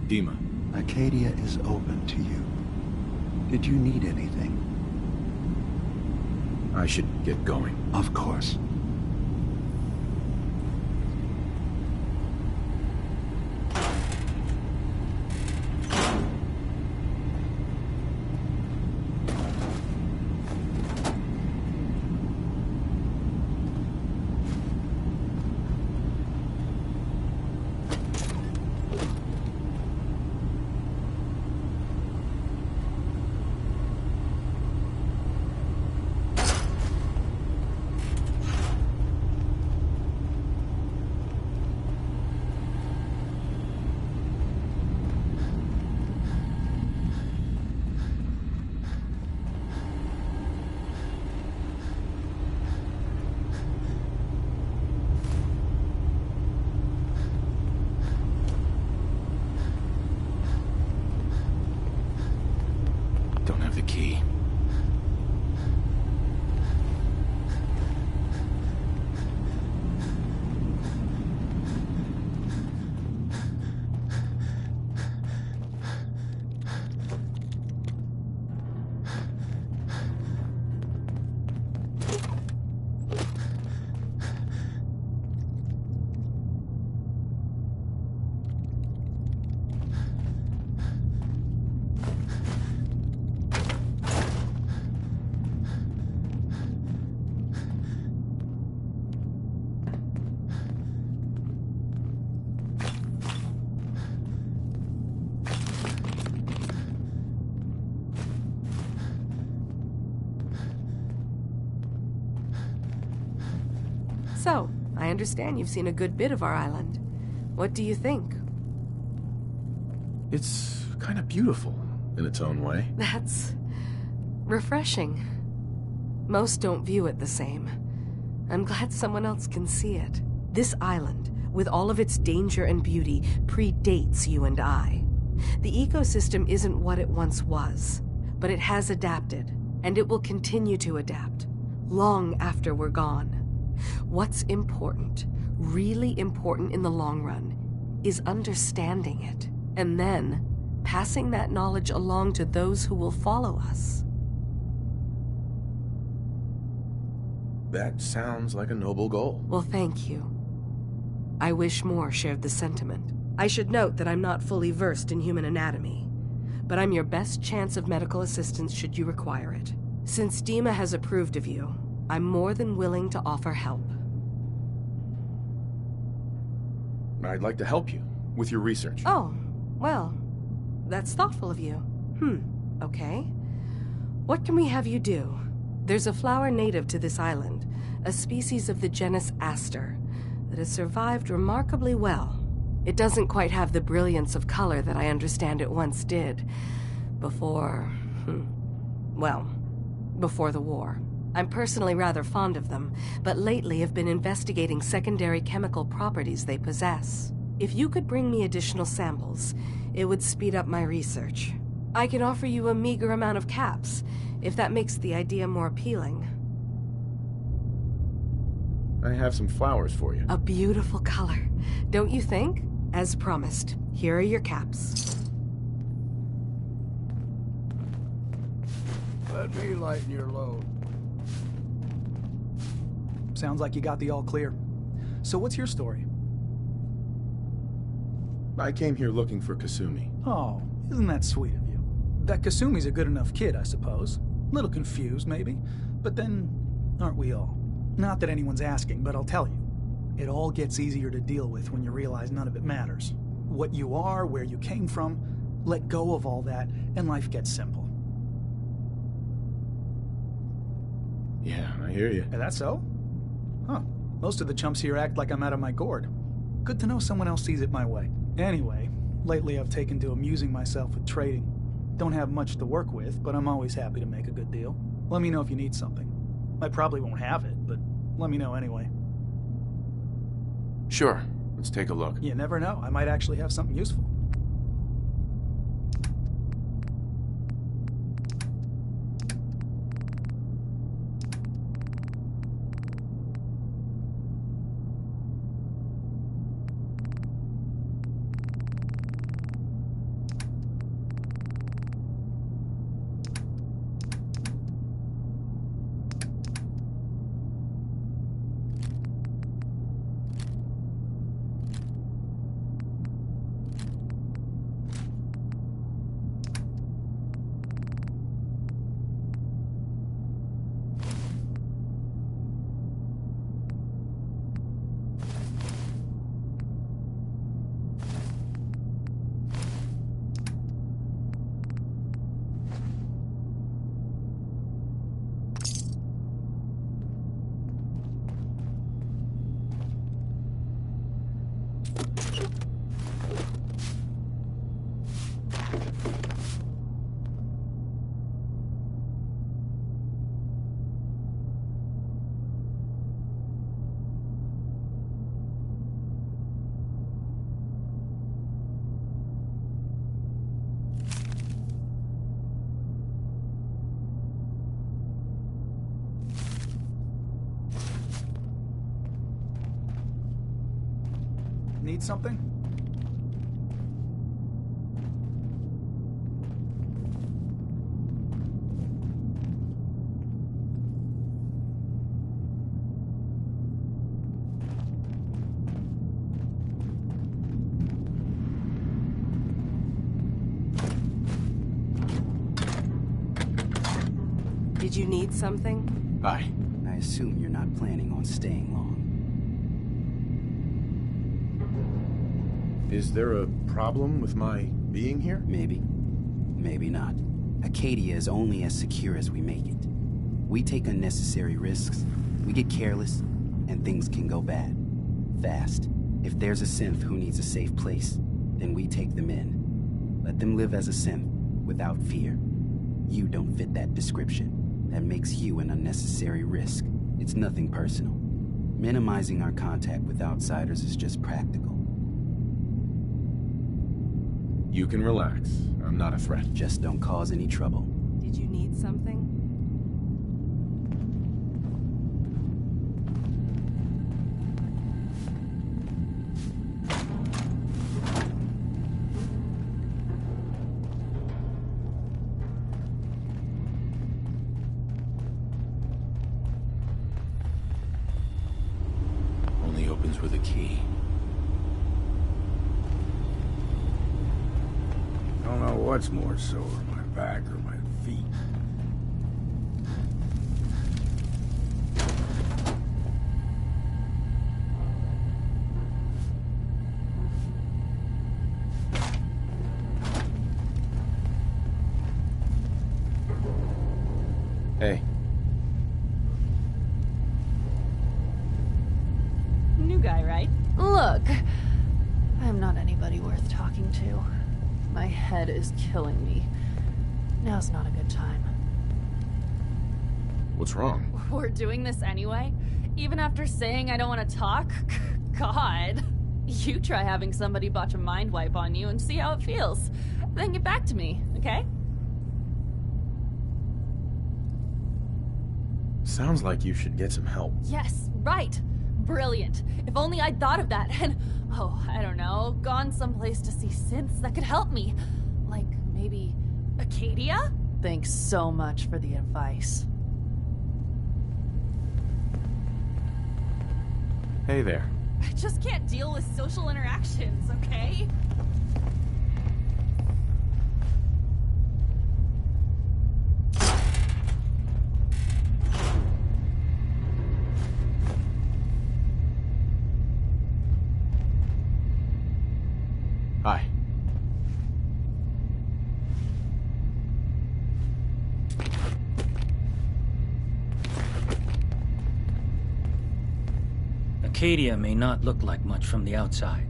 Dima. Acadia is open to you. Did you need anything? I should get going. Of course. Don't have the key. So, I understand you've seen a good bit of our island. What do you think? It's kind of beautiful in its own way. That's refreshing. Most don't view it the same. I'm glad someone else can see it. This island, with all of its danger and beauty, predates you and I. The ecosystem isn't what it once was, but it has adapted, and it will continue to adapt, long after we're gone. What's important, really important in the long run, is understanding it, and then passing that knowledge along to those who will follow us. That sounds like a noble goal. Well, thank you. I wish more shared the sentiment. I should note that I'm not fully versed in human anatomy, but I'm your best chance of medical assistance should you require it. Since Dima has approved of you, I'm more than willing to offer help. I'd like to help you with your research. Oh, well, that's thoughtful of you. Okay. What can we have you do? There's a flower native to this island, a species of the genus Aster, that has survived remarkably well. It doesn't quite have the brilliance of color that I understand it once did. Before the war. I'm personally rather fond of them, but lately have been investigating secondary chemical properties they possess. If you could bring me additional samples, it would speed up my research. I can offer you a meager amount of caps, if that makes the idea more appealing. I have some flowers for you. A beautiful color, don't you think? As promised, here are your caps. Let me lighten your load. Sounds like you got the all clear. So what's your story? I came here looking for Kasumi. Oh, isn't that sweet of you? That Kasumi's a good enough kid, I suppose. Little confused, maybe. But then, aren't we all? Not that anyone's asking, but I'll tell you. It all gets easier to deal with when you realize none of it matters. What you are, where you came from, let go of all that, and life gets simple. Yeah, I hear you. Is that so? Huh. Most of the chumps here act like I'm out of my gourd. Good to know someone else sees it my way. Anyway, lately I've taken to amusing myself with trading. Don't have much to work with, but I'm always happy to make a good deal. Let me know if you need something. I probably won't have it, but let me know anyway. Sure. Let's take a look. You never know. I might actually have something useful. Need something? Did you need something? Hi. I assume you're not planning on staying long. Is there a problem with my being here? Maybe. Maybe not. Acadia is only as secure as we make it. We take unnecessary risks, we get careless, and things can go bad. Fast. If there's a synth who needs a safe place, then we take them in. Let them live as a synth, without fear. You don't fit that description. That makes you an unnecessary risk. It's nothing personal. Minimizing our contact with outsiders is just practical. You can relax. I'm not a threat. Just don't cause any trouble. Did you need something? Only opens with a key. I don't know what's more sore, my back or my feet. Hey. New guy, right? Look, I'm not anybody worth talking to. My head is killing me. Now's not a good time. What's wrong? We're doing this anyway? Even after saying I don't want to talk? God. You try having somebody botch a mind wipe on you and see how it feels. Then get back to me, okay? Sounds like you should get some help. Yes, right. brilliant. If only I'd thought of that and, oh, I don't know, gone someplace to see synths that could help me. Like, maybe Acadia? Thanks so much for the advice. Hey there. I just can't deal with social interactions, okay? Hi. Acadia may not look like much from the outside,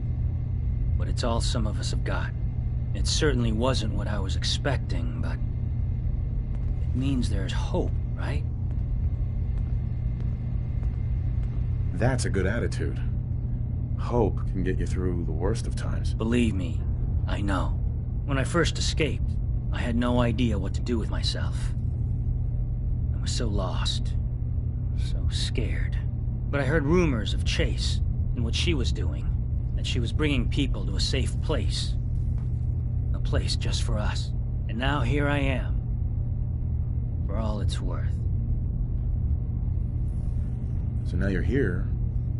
but it's all some of us have got. It certainly wasn't what I was expecting, but it means there's hope, right? That's a good attitude. Hope can get you through the worst of times. Believe me, I know. When I first escaped, I had no idea what to do with myself. I was so lost, so scared. But I heard rumors of Chase and what she was doing, that she was bringing people to a safe place. A place just for us. And now here I am, for all it's worth. So now you're here,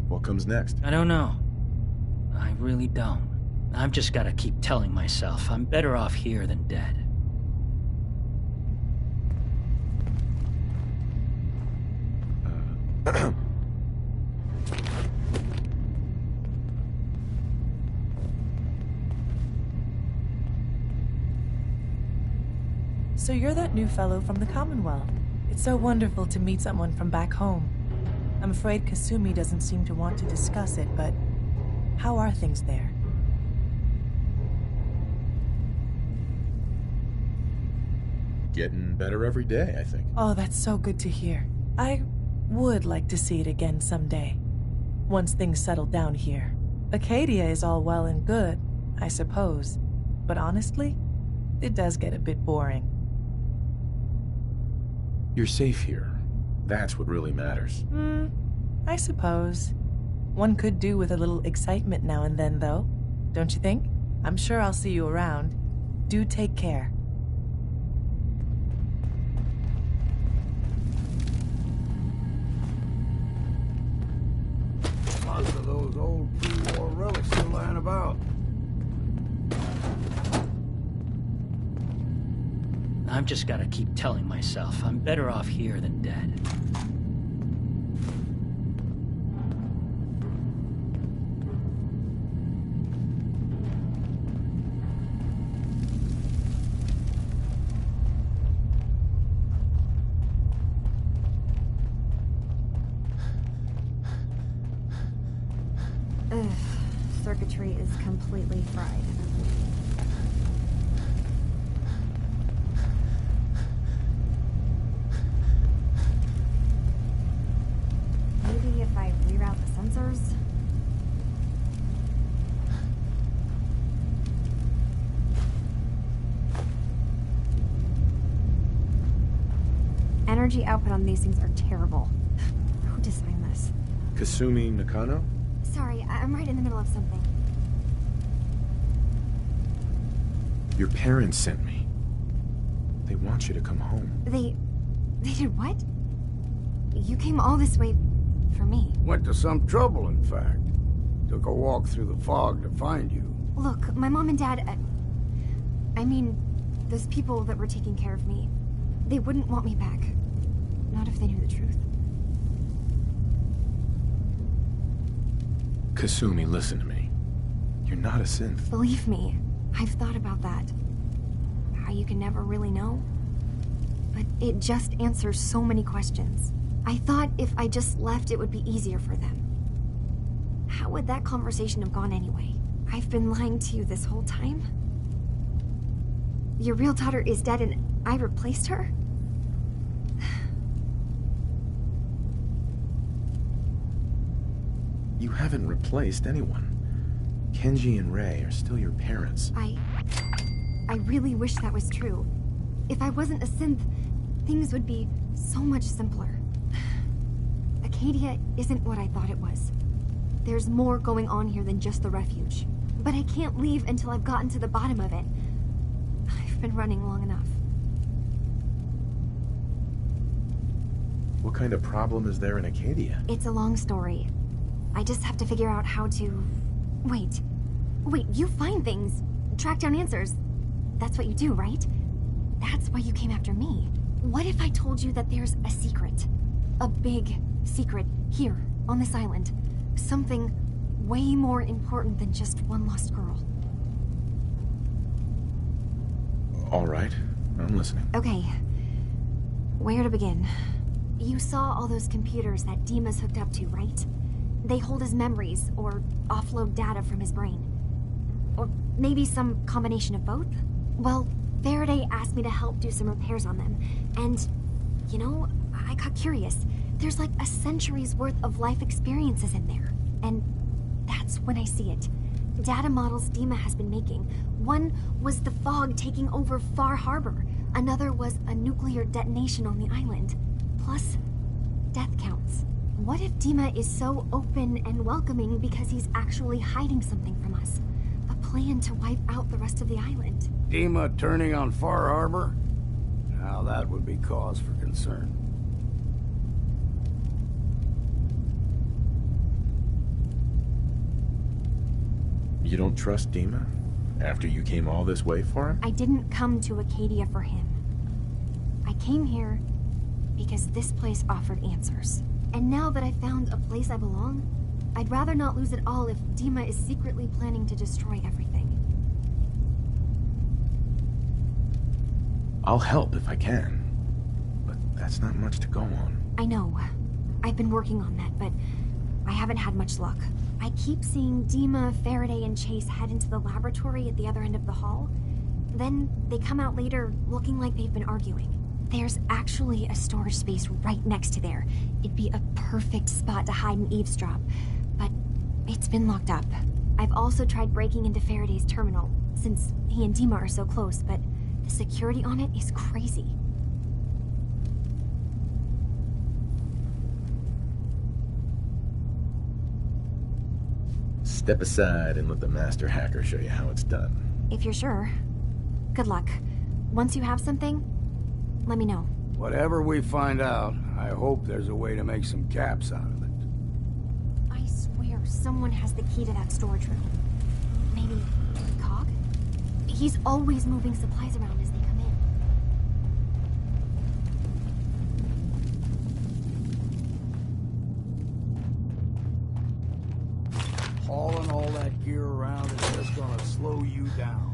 what comes next? I don't know. I really don't. I've just gotta keep telling myself I'm better off here than dead. So you're that new fellow from the Commonwealth. It's so wonderful to meet someone from back home. I'm afraid Kasumi doesn't seem to want to discuss it, but how are things there? Getting better every day, I think. Oh, that's so good to hear. I would like to see it again someday, once things settle down here. Acadia is all well and good, I suppose, but honestly, it does get a bit boring. You're safe here. That's what really matters. I suppose. One could do with a little excitement now and then, though. Don't you think? I'm sure I'll see you around. Do take care. Lots of those old pre-war relics still lying about. I've just gotta keep telling myself I'm better off here than dead. Ugh, circuitry is completely fried. Maybe if I reroute the sensors? Energy output on these things are terrible. Who designed this? Kasumi Nakano? Sorry, I'm right in the middle of something. Your parents sent me. They want you to come home. They did what? You came all this way for me. Went to some trouble, in fact. Took a walk through the fog to find you. Look, my mom and dad... I mean, those people that were taking care of me, they wouldn't want me back. Not if they knew the truth. Kasumi, listen to me. You're not a synth. Believe me, I've thought about that. How you can never really know. But it just answers so many questions. I thought if I just left, it would be easier for them. How would that conversation have gone anyway? I've been lying to you this whole time? Your real daughter is dead and I replaced her? You haven't replaced anyone. Kenji and Rei are still your parents. I really wish that was true. If I wasn't a synth, things would be so much simpler. Acadia isn't what I thought it was. there's more going on here than just the refuge. But I can't leave until I've gotten to the bottom of it. I've been running long enough. What kind of problem is there in Acadia? It's a long story. I just have to figure out how to... Wait, you find things, track down answers. That's what you do, right? That's why you came after me. What if I told you that there's a secret? A big secret here, on this island. Something way more important than just one lost girl. All right, I'm listening. Okay. Where to begin? You saw all those computers that Dima's hooked up to, right? They hold his memories, or offload data from his brain. Or maybe some combination of both? Well, Faraday asked me to help do some repairs on them, and, you know, I got curious. There's like a century's worth of life experiences in there, and that's when I see it. Data models Dima has been making. One was the fog taking over Far Harbor. Another was a nuclear detonation on the island. Plus, death counts. What if Dima is so open and welcoming because he's actually hiding something from us? A plan to wipe out the rest of the island. Dima turning on Far Harbor? Now that would be cause for concern. You don't trust Dima? After you came all this way for him? I didn't come to Acadia for him. I came here because this place offered answers. And now that I found a place I belong, I'd rather not lose it all if Dima is secretly planning to destroy everything. I'll help if I can. But that's not much to go on. I know. I've been working on that, but I haven't had much luck. I keep seeing Dima, Faraday, and Chase head into the laboratory at the other end of the hall. Then they come out later looking like they've been arguing. There's actually a storage space right next to there. It'd be a perfect spot to hide and eavesdrop, but it's been locked up. I've also tried breaking into Faraday's terminal, since he and Dima are so close, but the security on it is crazy. Step aside and let the master hacker show you how it's done. If you're sure. Good luck. Once you have something, let me know. Whatever we find out, I hope there's a way to make some caps out of it. I swear someone has the key to that storage room. Maybe Cog? He's always moving supplies around as they come in. Hauling all that gear around is just gonna slow you down.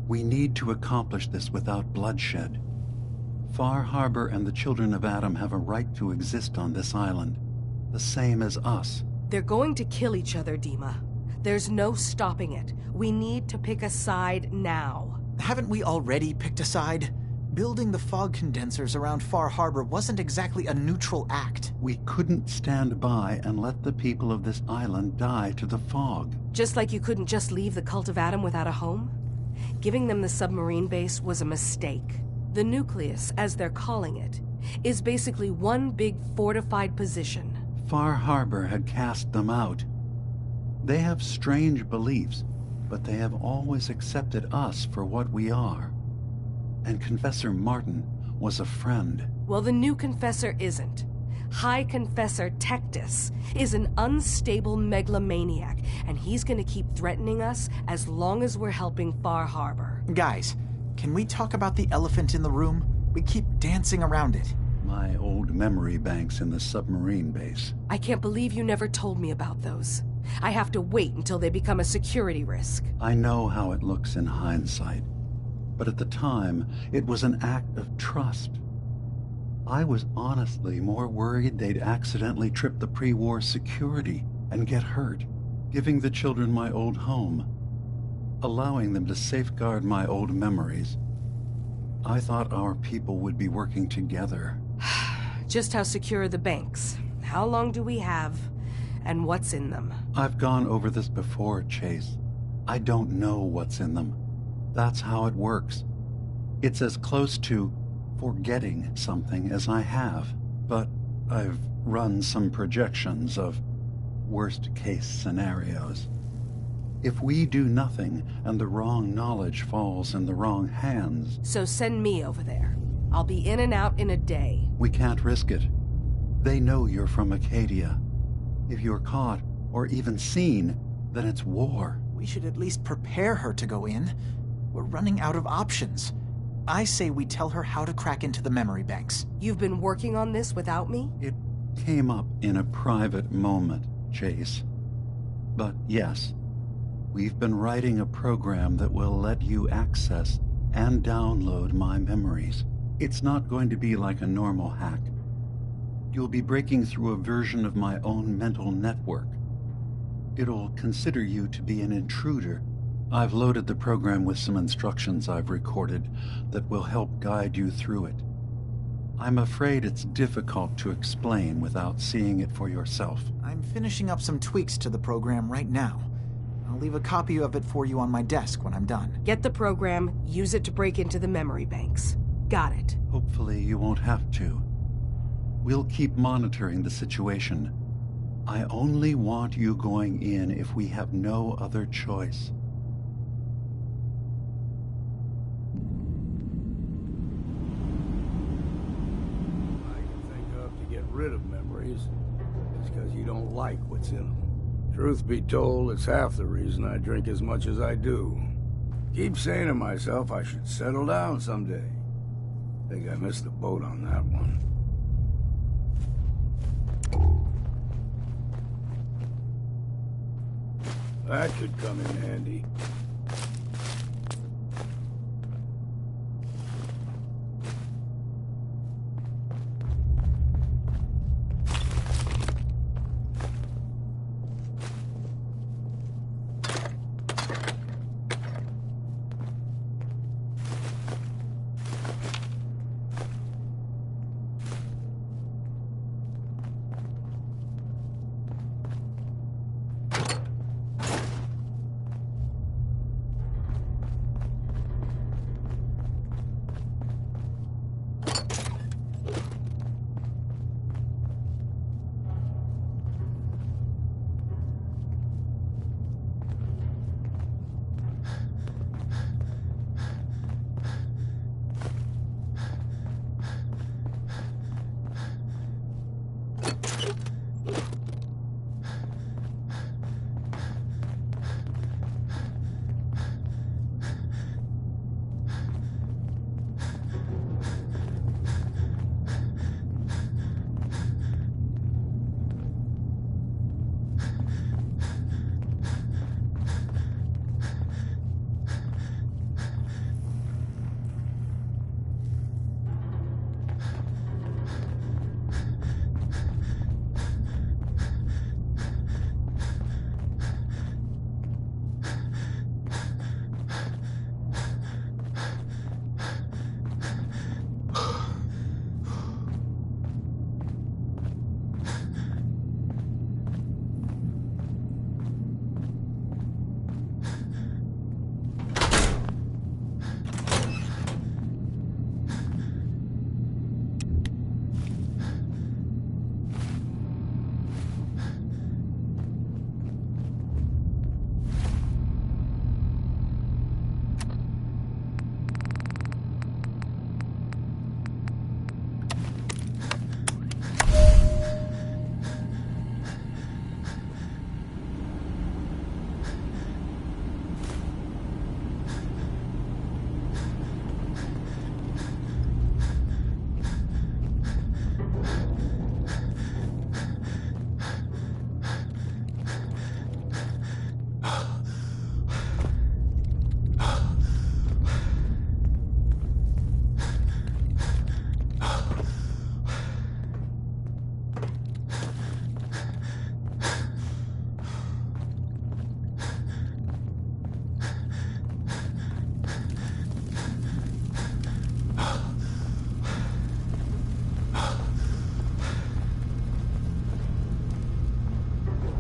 We need to accomplish this without bloodshed. Far Harbor and the children of Adam have a right to exist on this island, the same as us. They're going to kill each other, Dima. There's no stopping it. We need to pick a side now. Haven't we already picked a side? Building the fog condensers around Far Harbor wasn't exactly a neutral act. We couldn't stand by and let the people of this island die to the fog. Just like you couldn't just leave the Cult of Adam without a home? Giving them the submarine base was a mistake. The nucleus, as they're calling it, is basically one big fortified position. Far Harbor had cast them out. They have strange beliefs, but they have always accepted us for what we are. And Confessor Martin was a friend. Well, the new Confessor isn't. High Confessor Tectus is an unstable megalomaniac, and he's gonna keep threatening us as long as we're helping Far Harbor. Guys, can we talk about the elephant in the room? We keep dancing around it. My old memory banks in the submarine base. I can't believe you never told me about those. I have to wait until they become a security risk. I know how it looks in hindsight, but at the time, it was an act of trust. I was honestly more worried they'd accidentally trip the pre-war security and get hurt, giving the children my old home, allowing them to safeguard my old memories. I thought our people would be working together. Just how secure are the banks? How long do we have? And what's in them? I've gone over this before, Chase. I don't know what's in them. That's how it works. It's as close to forgetting something as I have, but I've run some projections of worst-case scenarios. If we do nothing and the wrong knowledge falls in the wrong hands... So send me over there. I'll be in and out in a day. We can't risk it. They know you're from Acadia. If you're caught, or even seen, then it's war. We should at least prepare her to go in. We're running out of options. I say we tell her how to crack into the memory banks. You've been working on this without me? It came up in a private moment, Chase. But yes, we've been writing a program that will let you access and download my memories. It's not going to be like a normal hack. You'll be breaking through a version of my own mental network. It'll consider you to be an intruder. I've loaded the program with some instructions I've recorded that will help guide you through it. I'm afraid it's difficult to explain without seeing it for yourself. I'm finishing up some tweaks to the program right now. I'll leave a copy of it for you on my desk when I'm done. Get the program, use it to break into the memory banks. Got it. Hopefully you won't have to. We'll keep monitoring the situation. I only want you going in if we have no other choice. Rid of memories, it's because you don't like what's in them. Truth be told, it's half the reason I drink as much as I do. Keep saying to myself I should settle down someday. Think I missed the boat on that one. That could come in handy.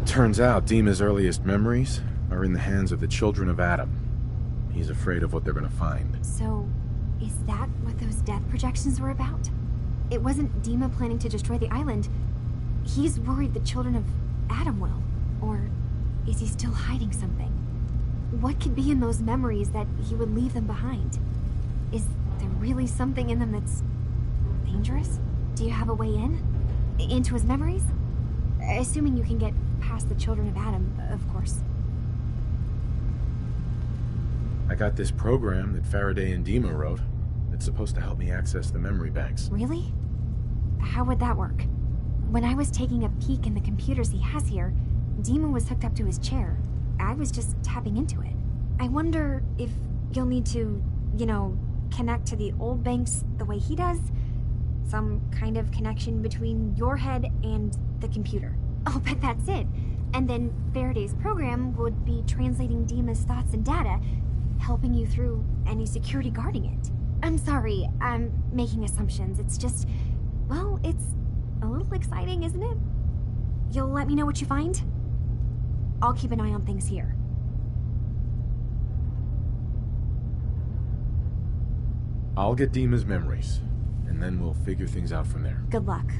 Turns out Dima's earliest memories are in the hands of the children of Adam. He's afraid of what they're gonna find. So, is that what those death projections were about? It wasn't Dima planning to destroy the island. He's worried the children of Adam will. Or is he still hiding something? What could be in those memories that he would leave them behind? Is there really something in them that's dangerous? Do you have a way in? Into his memories? Assuming you can get past the children of Adam, of course. I got this program that Faraday and Dima wrote. It's supposed to help me access the memory banks. Really? How would that work? When I was taking a peek in the computers he has here, Dima was hooked up to his chair. I was just tapping into it. I wonder if you'll need to, connect to the old banks the way he does? Some kind of connection between your head and the computer. Oh, but that's it. And then Faraday's program would be translating Dima's thoughts and data, helping you through any security guarding it. I'm sorry, I'm making assumptions. It's just, well, it's a little exciting, isn't it? You'll let me know what you find? I'll keep an eye on things here. I'll get Dima's memories, and then we'll figure things out from there. Good luck.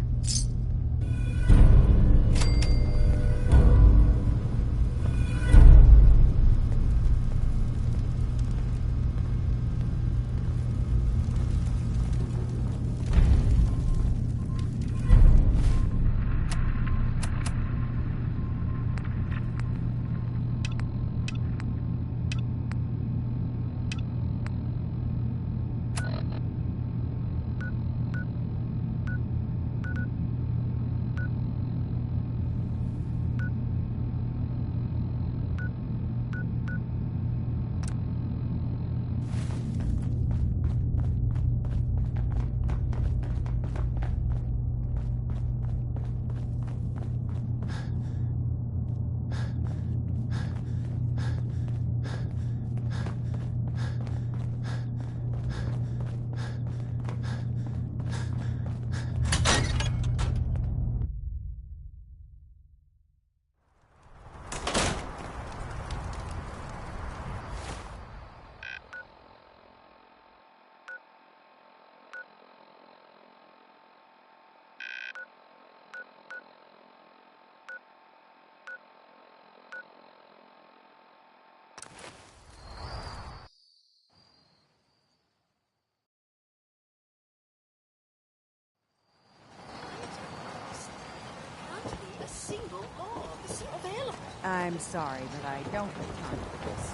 I'm sorry, but I don't have time for this.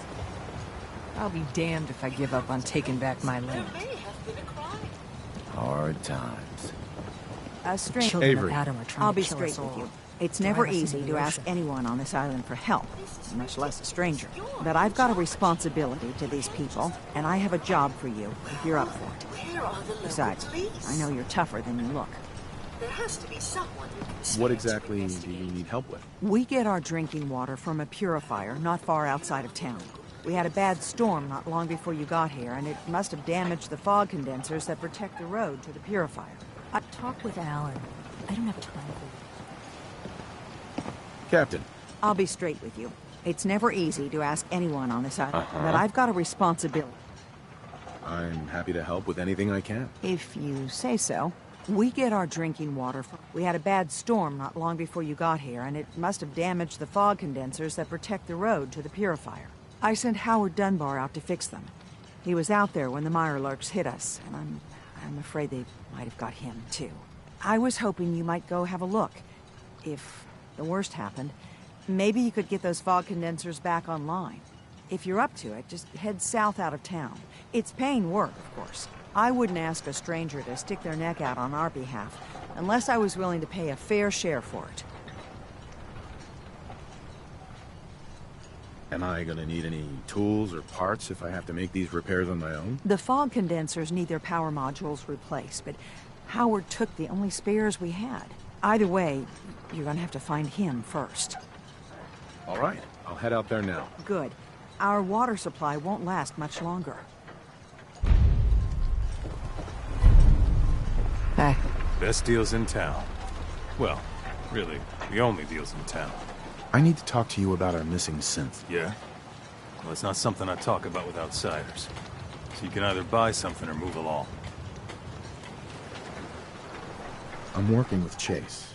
I'll be damned if I give up on taking back my land. Hard times. A stranger. Children of Adam are trying I'll to be kill straight us with all. you. It's Drive never us into easy the to ask ocean. anyone on this island for help, much less a stranger. But I've got a responsibility to these people, and I have a job for you if you're up for it. Besides, I know you're tougher than you look. There has to be someone who can speak What to exactly do you need help with? We get our drinking water from a purifier not far outside of town. We had a bad storm not long before you got here, and it must have damaged the fog condensers that protect the road to the purifier. Talk with Alan. I don't have time for Captain. I'll be straight with you. It's never easy to ask anyone on this island, Uh-huh. but I've got a responsibility. I'm happy to help with anything I can. If you say so. We get our drinking water from... We had a bad storm not long before you got here, and it must have damaged the fog condensers that protect the road to the purifier. I sent Howard Dunbar out to fix them. He was out there when the Mirelurks hit us, and I'm afraid they might have got him, too. I was hoping you might go have a look. If the worst happened, maybe you could get those fog condensers back online. If you're up to it, just head south out of town. It's paying work, of course. I wouldn't ask a stranger to stick their neck out on our behalf, unless I was willing to pay a fair share for it. Am I gonna need any tools or parts if I have to make these repairs on my own? The fog condensers need their power modules replaced, but Howard took the only spares we had. Either way, you're gonna have to find him first. All right, I'll head out there now. Good. Our water supply won't last much longer. Hey. Best deals in town. Well, really, the only deals in town. I need to talk to you about our missing synth. Yeah? Well, it's not something I talk about with outsiders. So you can either buy something or move along. I'm working with Chase.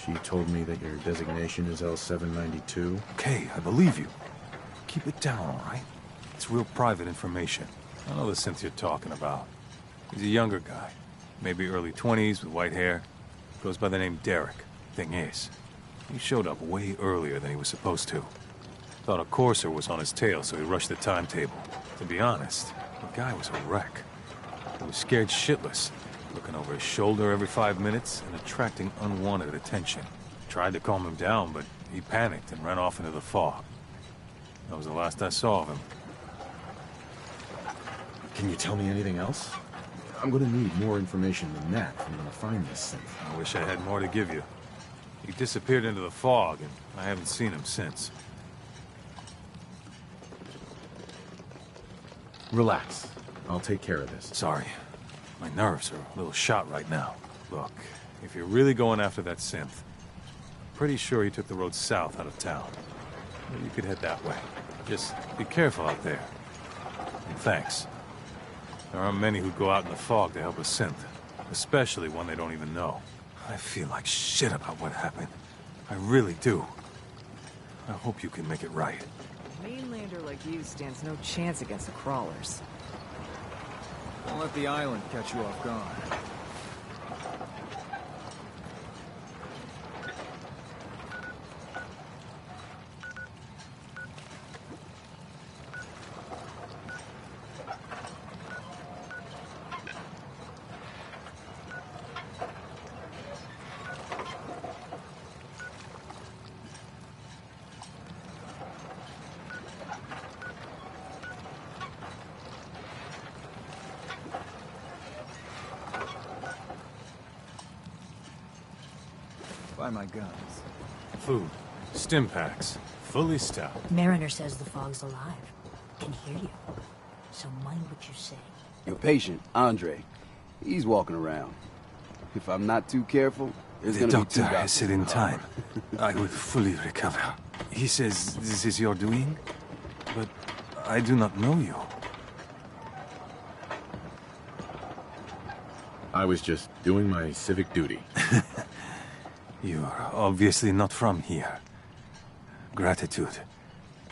She told me that your designation is L792. Okay, I believe you. Keep it down, all right? It's real private information. I know the synth you're talking about. He's a younger guy. Maybe early 20s with white hair. Goes by the name Derek. Thing is, he showed up way earlier than he was supposed to. Thought a courser was on his tail, so he rushed the timetable. To be honest, the guy was a wreck. He was scared shitless, looking over his shoulder every 5 minutes and attracting unwanted attention. Tried to calm him down, but he panicked and ran off into the fog. That was the last I saw of him. Can you tell me anything else? I'm gonna need more information than that if I'm gonna find this synth. I wish I had more to give you. He disappeared into the fog, and I haven't seen him since. Relax. I'll take care of this. Sorry. My nerves are a little shot right now. Look, if you're really going after that synth, pretty sure he took the road south out of town. Maybe you could head that way. Just be careful out there. And thanks. There aren't many who go out in the fog to help a synth, especially one they don't even know. I feel like shit about what happened. I really do. I hope you can make it right. A mainlander like you stands no chance against the crawlers. Don't let the island catch you off guard. Buy my guns. Food. Stim packs. Fully stocked. Mariner says the fog's alive. Can hear you. So mind what you say. Your patient, Andre, he's walking around. If I'm not too careful, there's The gonna be doctor two has said in time I will fully recover. He says this is your doing, but I do not know you. I was just doing my civic duty. You are obviously not from here. Gratitude.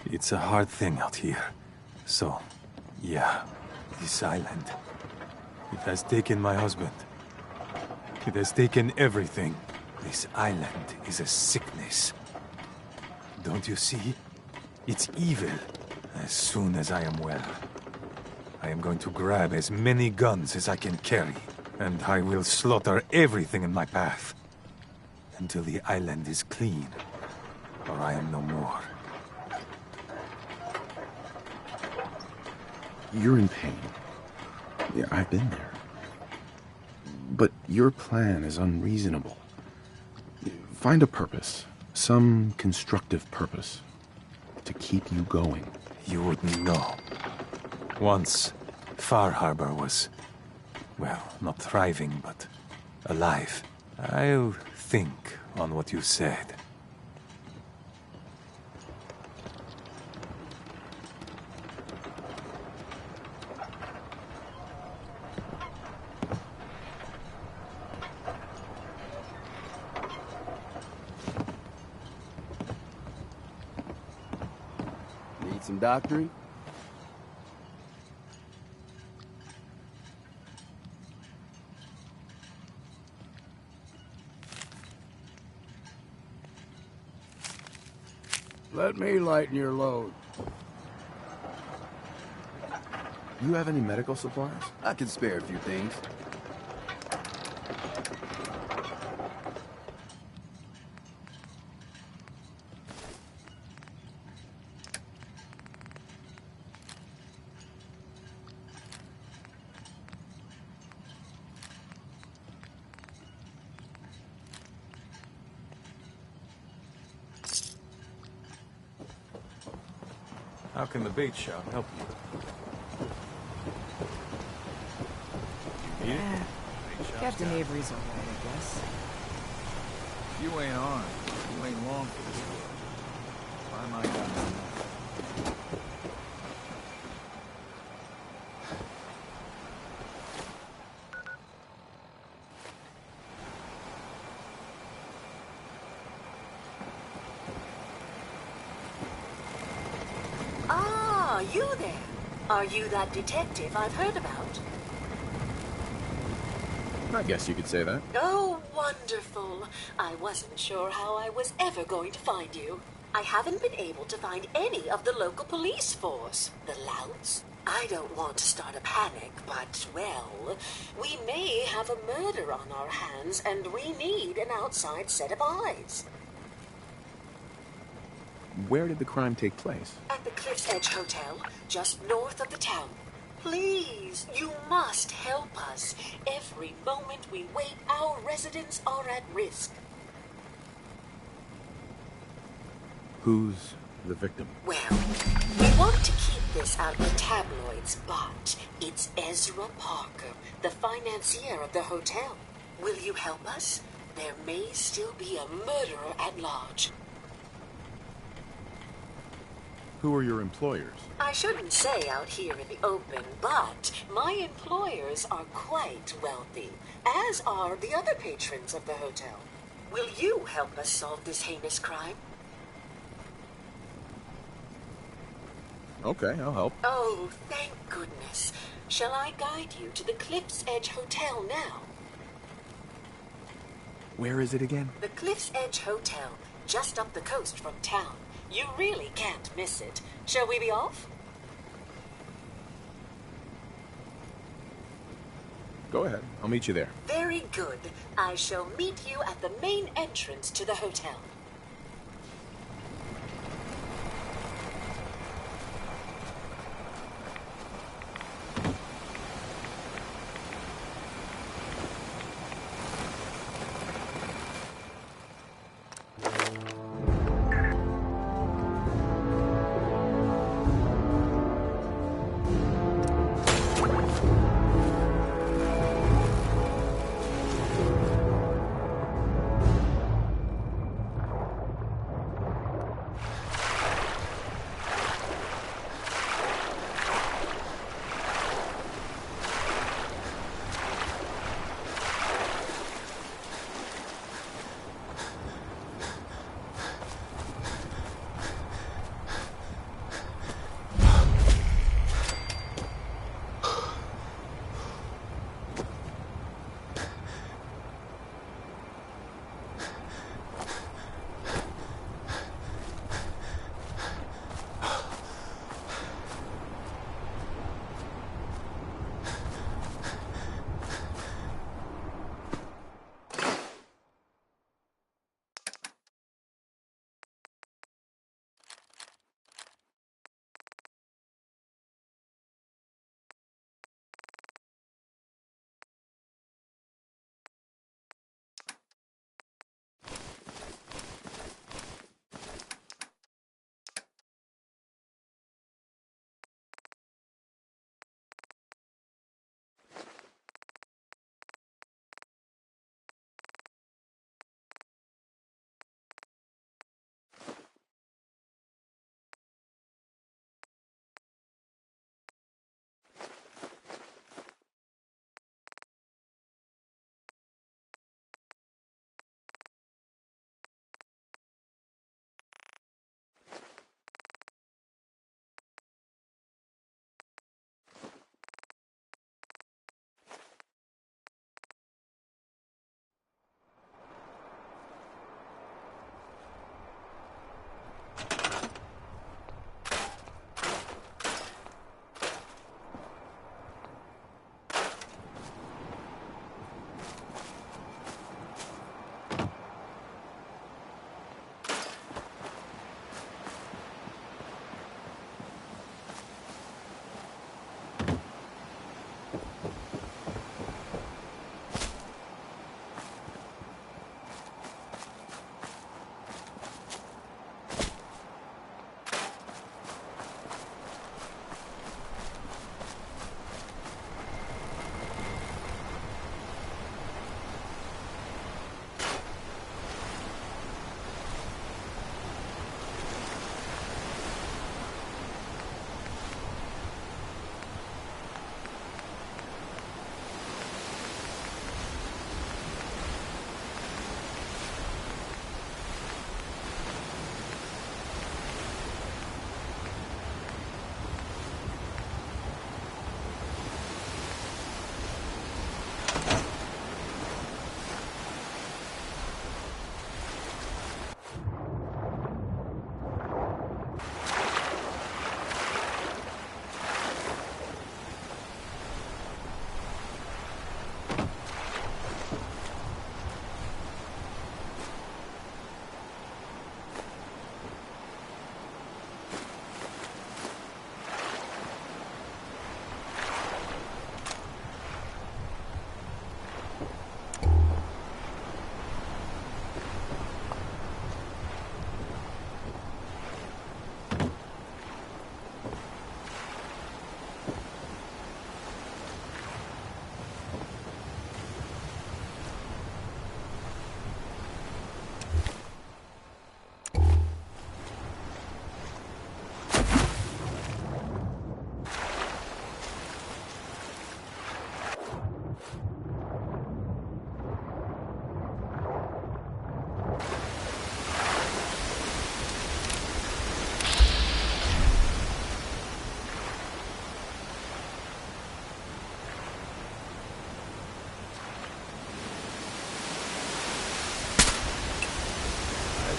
It's a hard thing out here. So, yeah, this island. It has taken my husband. It has taken everything. This island is a sickness. Don't you see? It's evil. As soon as I am well, I am going to grab as many guns as I can carry, and I will slaughter everything in my path until the island is clean, or I am no more. You're in pain. Yeah, I've been there. But your plan is unreasonable. Find a purpose, some constructive purpose, to keep you going. You wouldn't know. Once, Far Harbor was, well, not thriving, but alive. I'll think on what you said. Need some doctoring? Let me lighten your load. You have any medical supplies? I can spare a few things. How can the bait shop help you? Yeah, Captain Avery's all right, I guess. You ain't on. You ain't long for this world. Why am I done? Ah, you there. Are you that detective I've heard about? I guess you could say that. Oh, wonderful. I wasn't sure how I was ever going to find you. I haven't been able to find any of the local police force. The louts? I don't want to start a panic, but, well, we may have a murder on our hands, and we need an outside set of eyes. Where did the crime take place? At the Cliff's Edge Hotel, just north of the town. Please, you must help us. Every moment we wait, our residents are at risk. Who's the victim? Well, we want to keep this out of the tabloids, but it's Ezra Parker, the financier of the hotel. Will you help us? There may still be a murderer at large. Who are your employers? I shouldn't say out here in the open, but my employers are quite wealthy, as are the other patrons of the hotel. Will you help us solve this heinous crime? Okay, I'll help. Oh, thank goodness. Shall I guide you to the Cliff's Edge Hotel now? Where is it again? The Cliff's Edge Hotel, just up the coast from town. You really can't miss it. Shall we be off? Go ahead. I'll meet you there. Very good. I shall meet you at the main entrance to the hotel.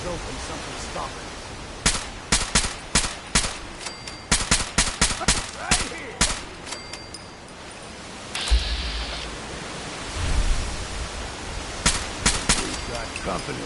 open, something's stopping. Right here! We've got company.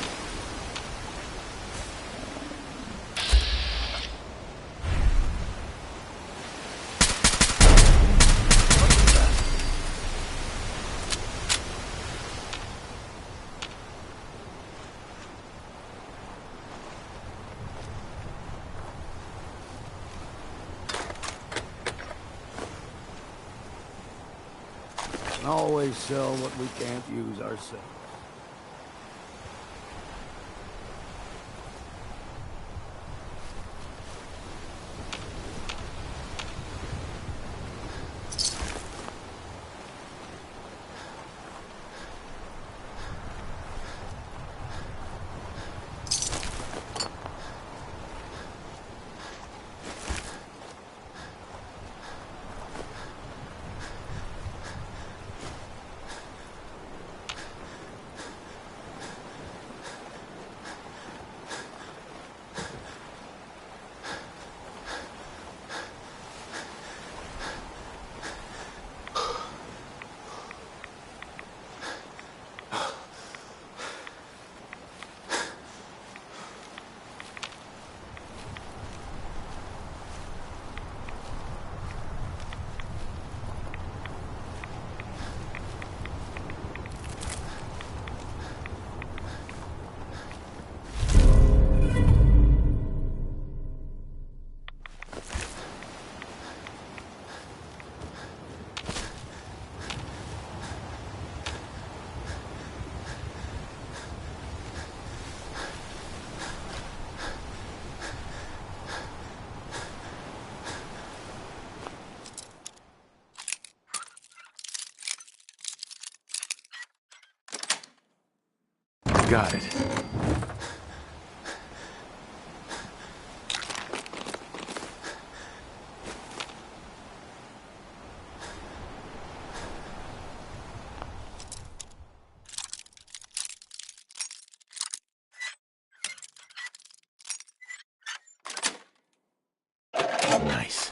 And always sell what we can't use ourselves. Got it. Nice.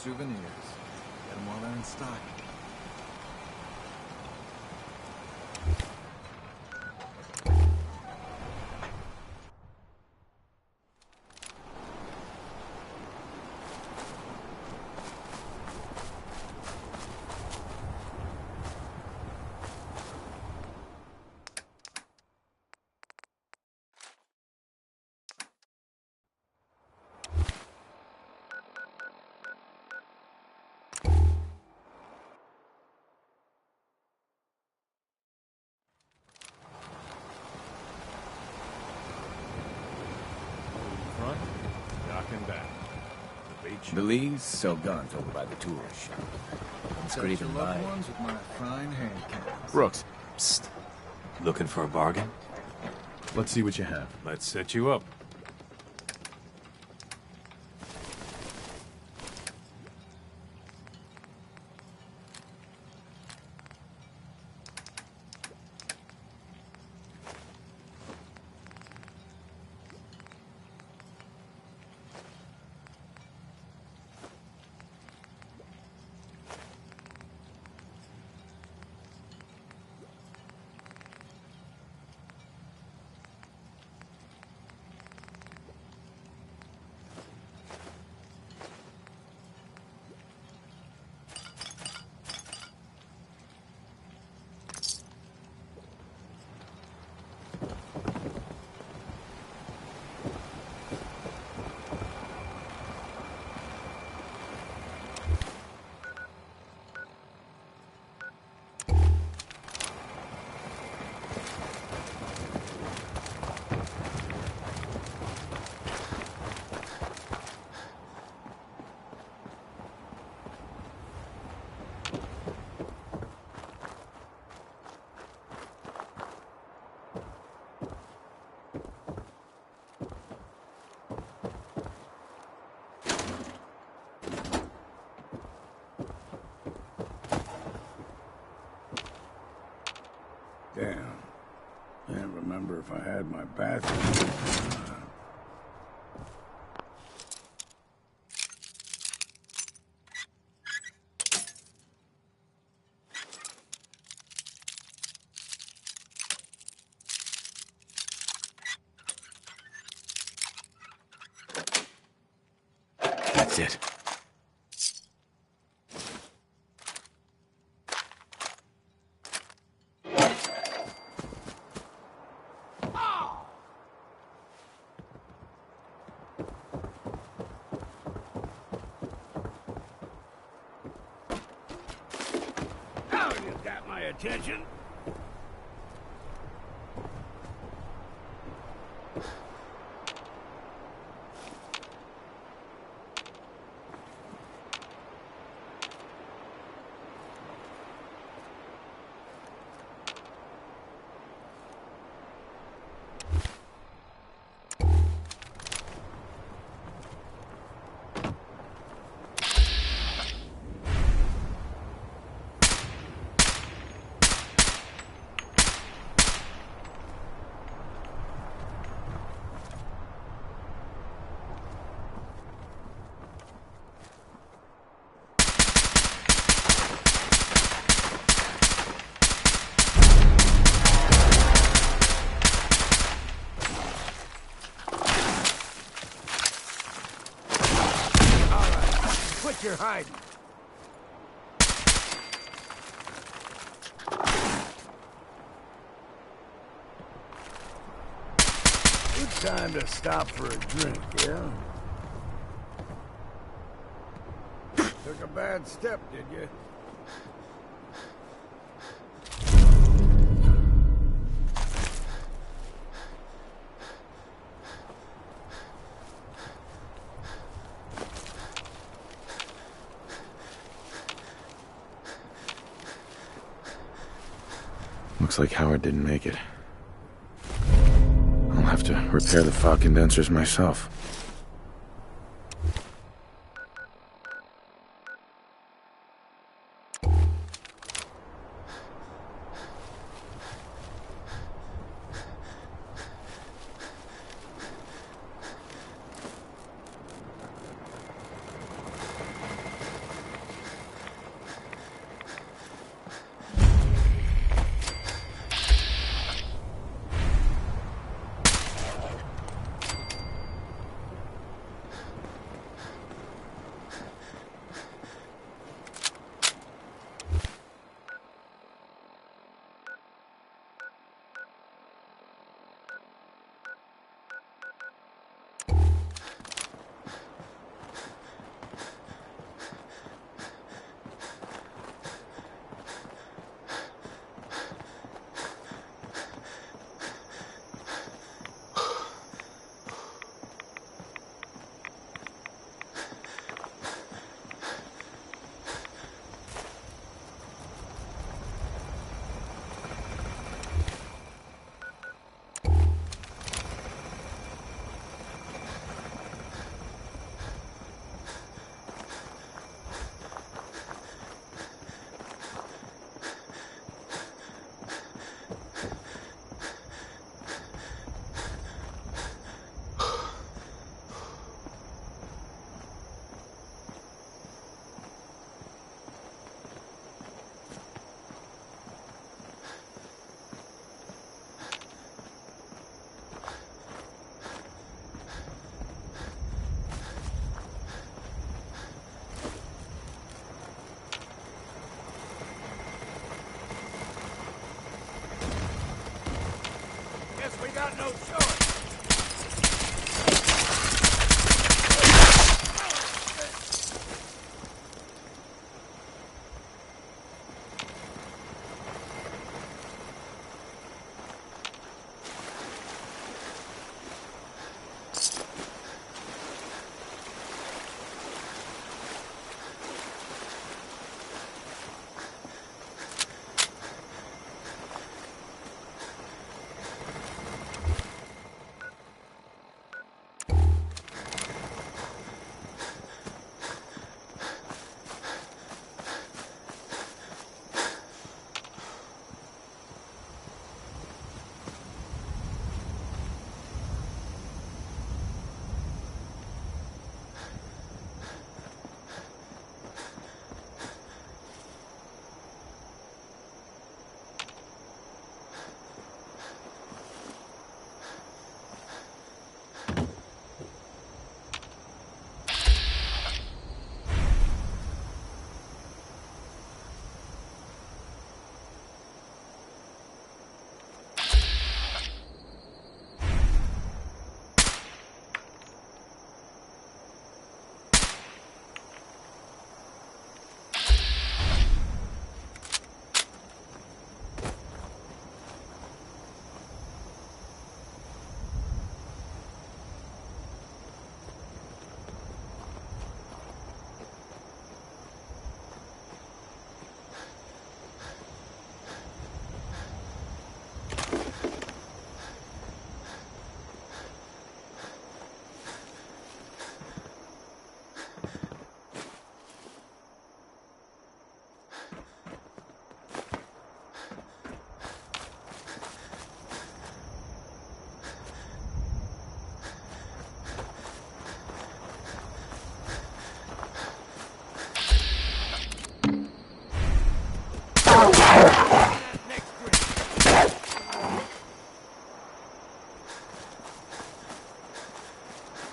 souvenirs. Get them while they're in stock. Front, dock and back. The beach. Belize, sell guns over by the tourist shop. Protect your loved ones with my fine hand cannons. Brooks, Psst. Looking for a bargain? let's see what you have. Let's set you up. Damn. Can't remember if I had my bathroom. That's it. Now you got my attention. Quit your hiding. Good time to stop for a drink, yeah? Took a bad step, did you? Looks like Howard didn't make it. I'll have to repair the fog condensers myself. no choice.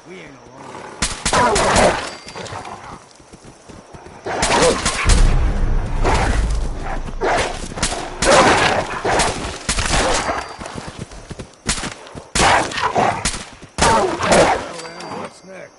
We ain't alone. What's next?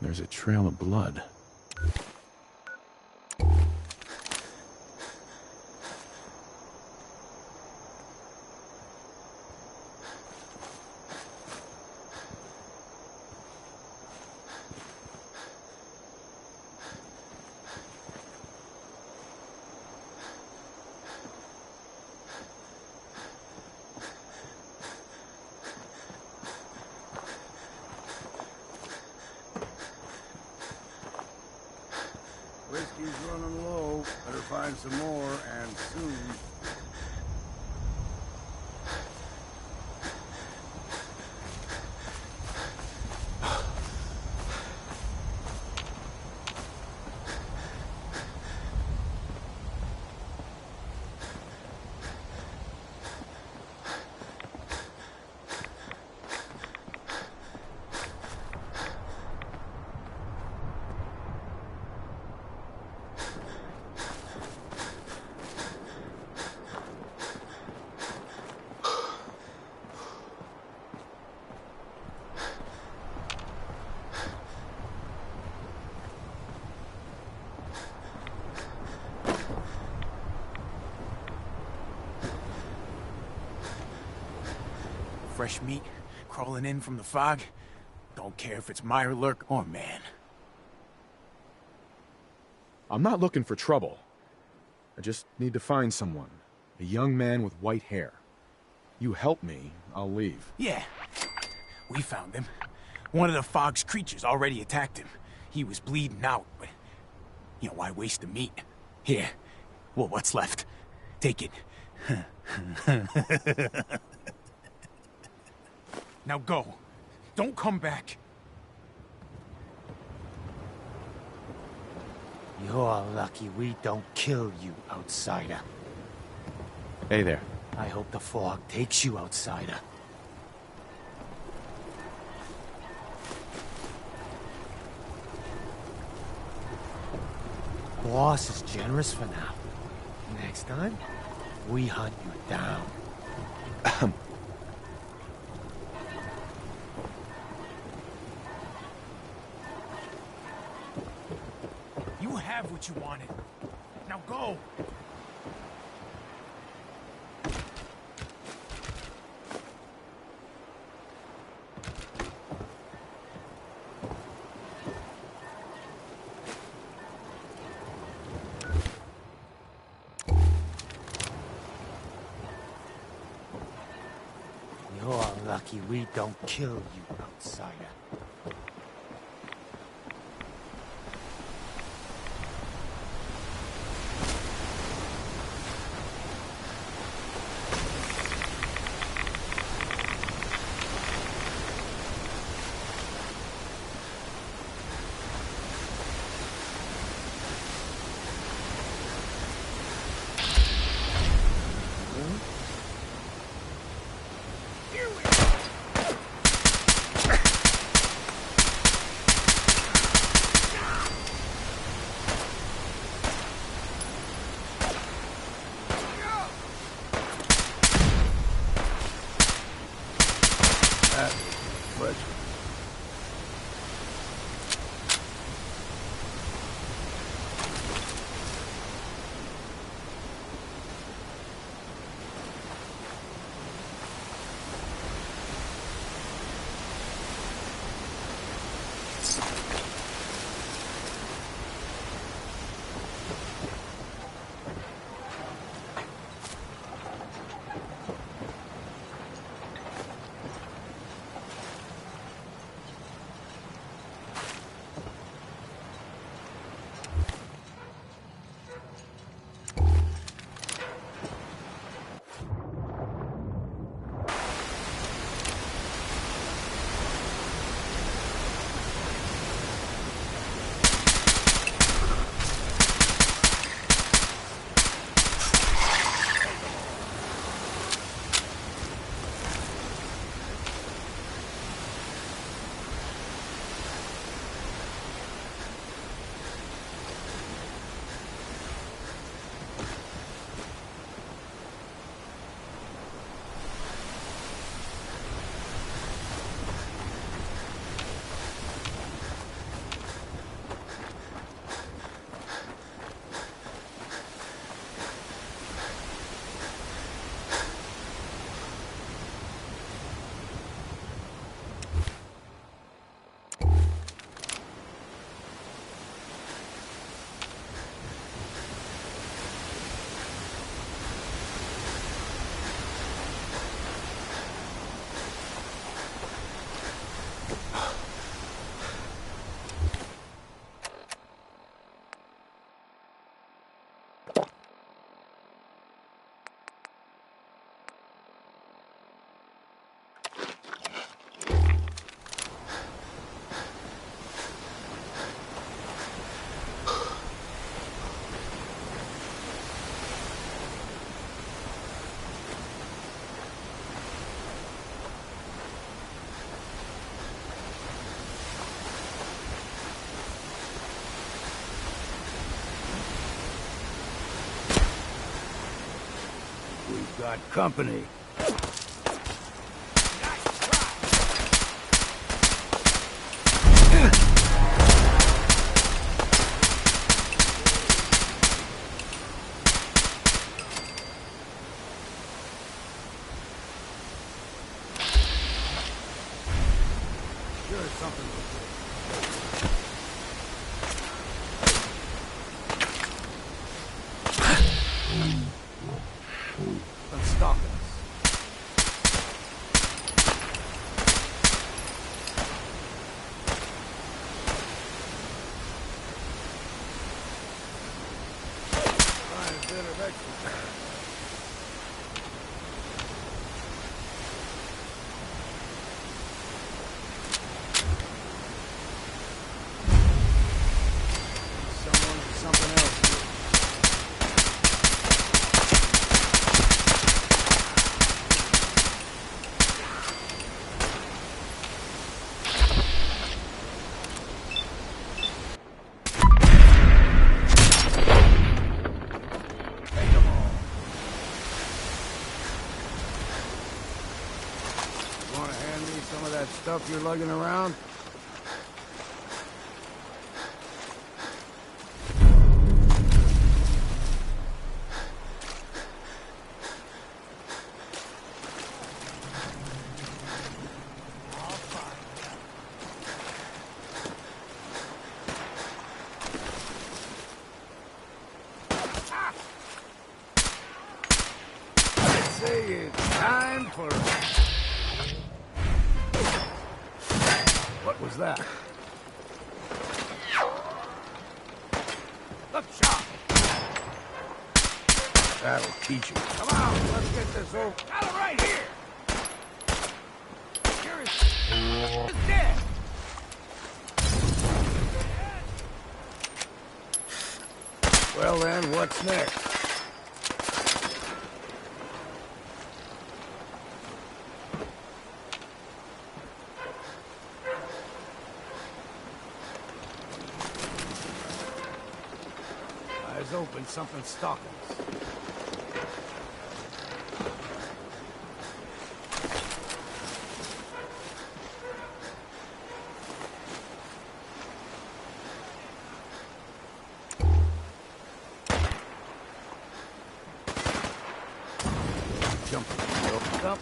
There's a trail of blood. Whiskey's running low. Better find some more, and soon. fresh meat crawling in from the fog. Don't care if it's Mirelurk or man. I'm not looking for trouble. I just need to find someone. A young man with white hair. You help me, I'll leave. Yeah, we found him. One of the fog's creatures already attacked him. He was bleeding out, but... why waste the meat? Here. Well, what's left? Take it. Now go. Don't come back. You're lucky we don't kill you, outsider. Hey there. I hope the fog takes you, outsider. Boss is generous for now. Next time, we hunt you down. You have what you wanted. Now go! You're lucky we don't kill you, outsider. Got company. Sure, something will do. Been stalking us. Fine, a bit of exercise. Something else. Take them all. You want to hand me some of that stuff you're lugging around? It's time for... What was that? Look sharp. That'll teach you. Come on, let's get this over. Got it right here. Here is dead. Well then, what's next? Eyes open, something stalking us. Jumping. Open up.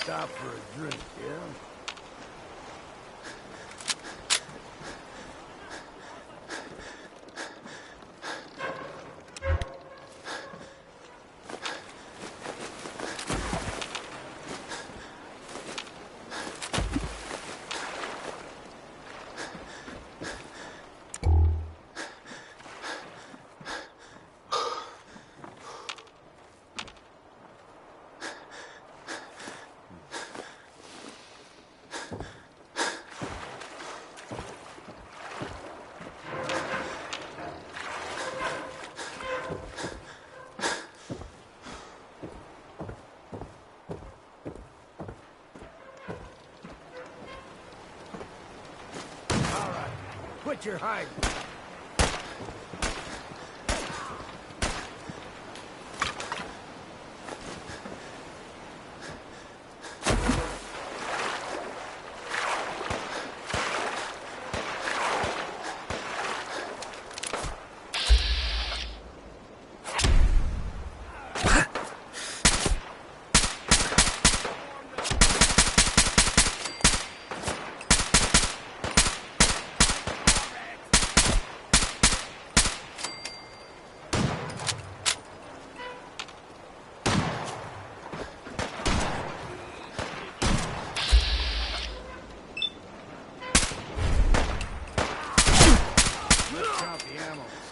Stop for a drink, yeah? Quit your hiding.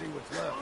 see what's left.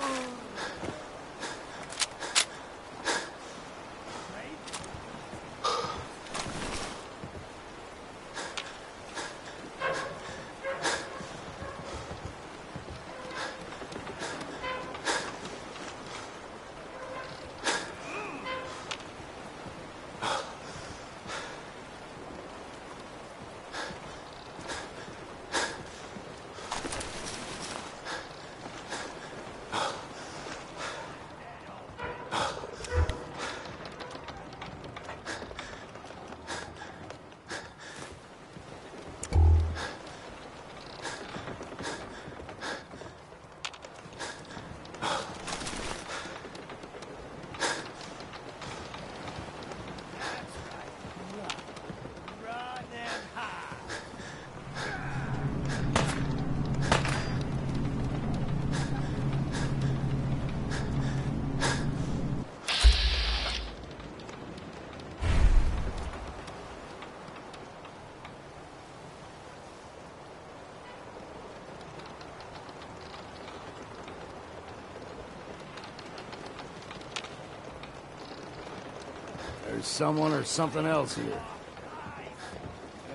There's someone or something else here.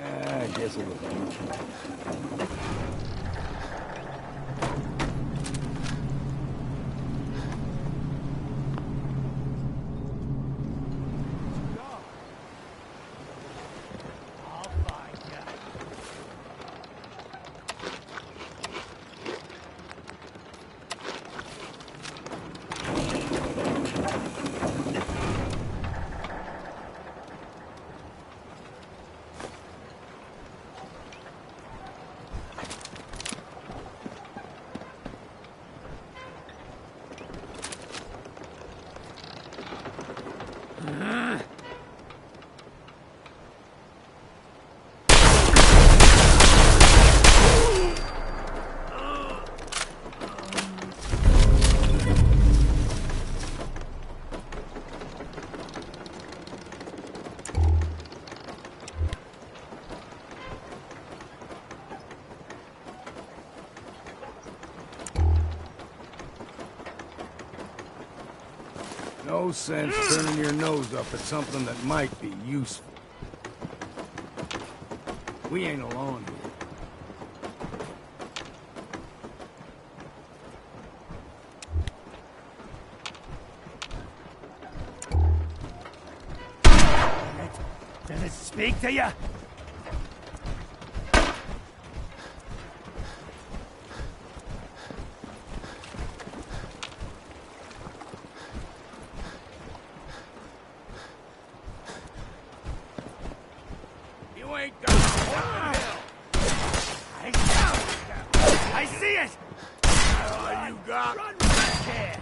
I guess it was me. No sense turning your nose up at something that might be useful. We ain't alone here. Does it speak to you? You ain't got one hell. I see it! All you got? Run back here!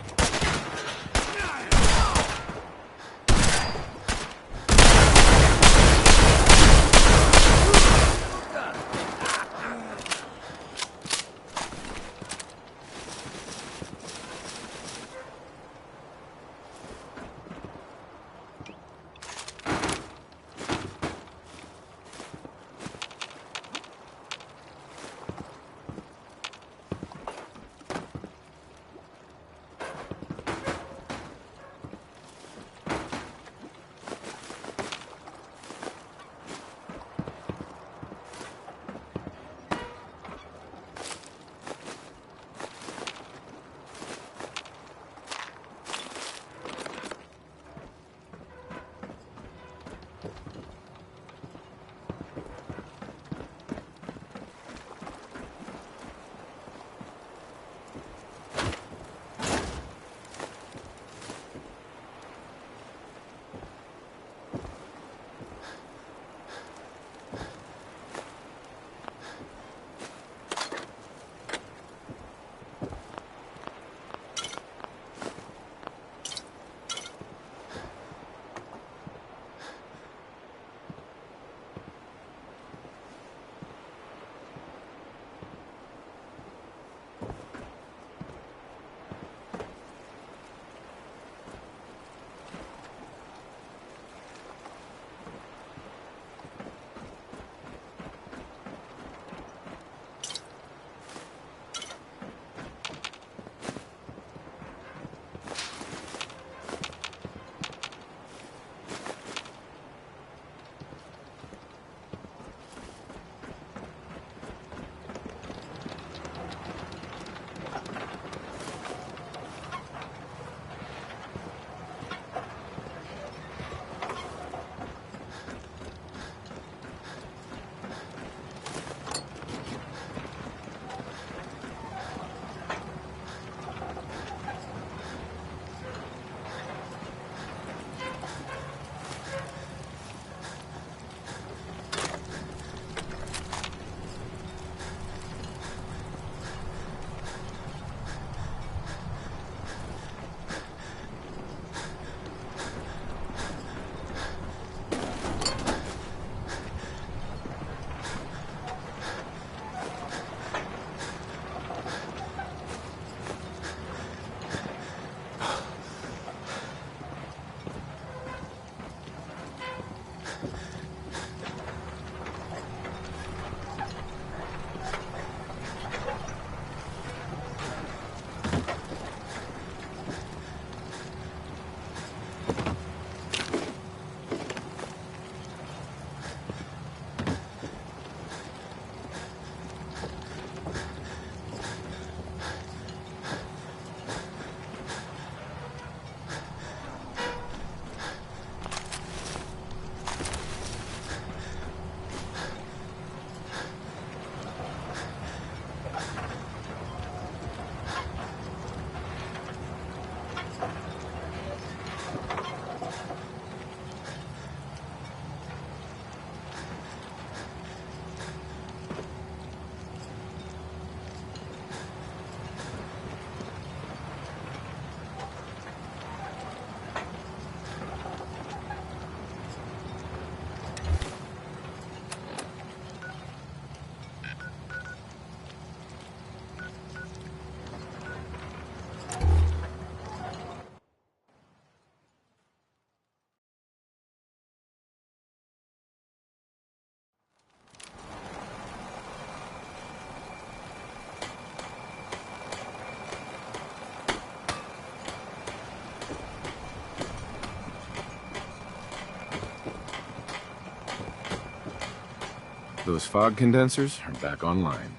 Those fog condensers are back online.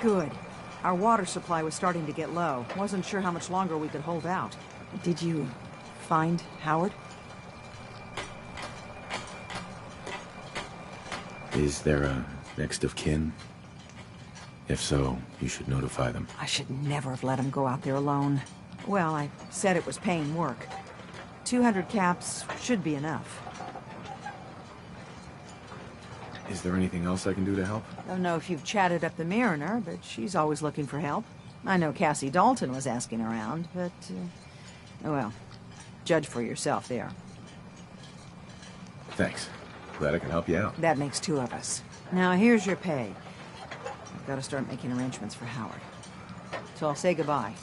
Good. Our water supply was starting to get low. Wasn't sure how much longer we could hold out. Did you find Howard? Is there a next of kin? If so, you should notify them. I should never have let him go out there alone. Well, I said it was paying work. 200 caps should be enough. Is there anything else I can do to help? Don't know if you've chatted up the Mariner, but she's always looking for help. I know Cassie Dalton was asking around, but, well, judge for yourself there. Thanks. Glad I can help you out. That makes two of us. Now, here's your pay. I've got to start making arrangements for Howard. So I'll say goodbye.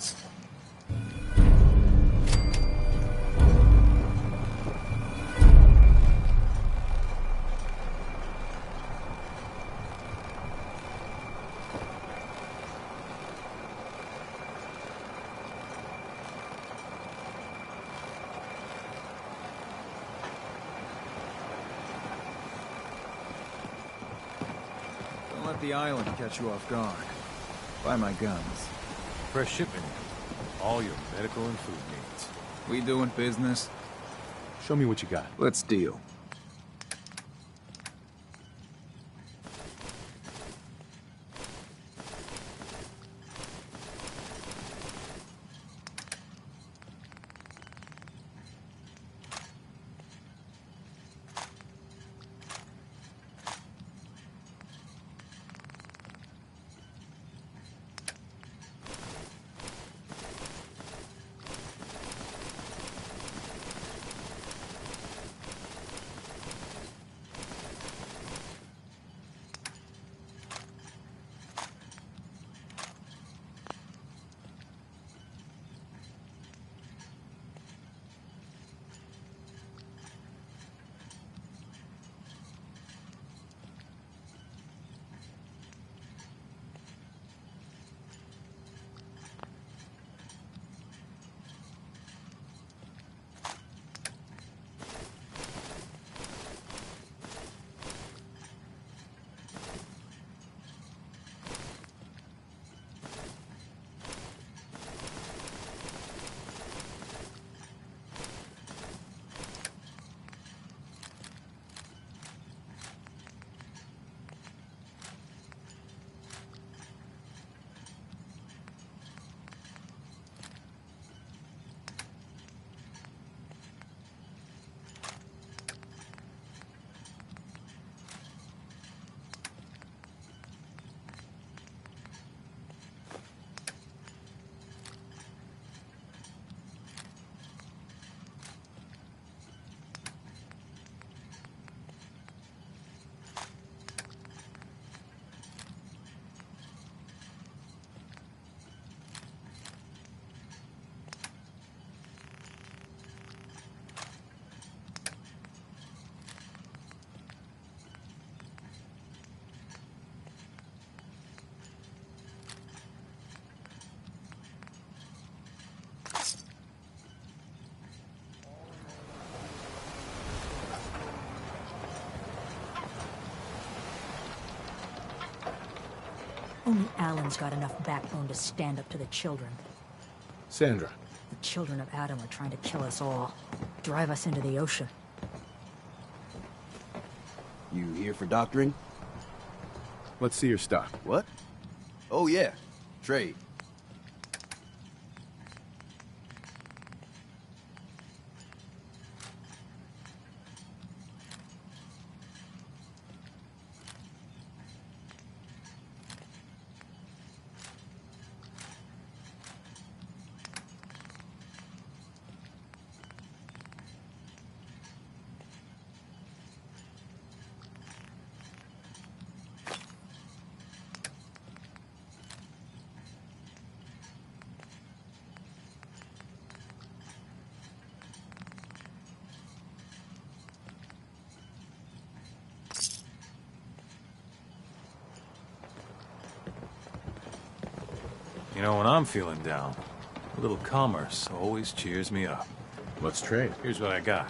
Don't let the island catch you off guard. Buy my guns. Fresh shipment. All your medical and food needs. We doing business? Show me what you got. Let's deal. Only Alan's got enough backbone to stand up to the children. Sandra. The children of Adam are trying to kill us all. Drive us into the ocean. You here for doctoring? Let's see your stock. What? Oh yeah, trade. know, when I'm feeling down, a little commerce always cheers me up. Let's trade. Here's what I got.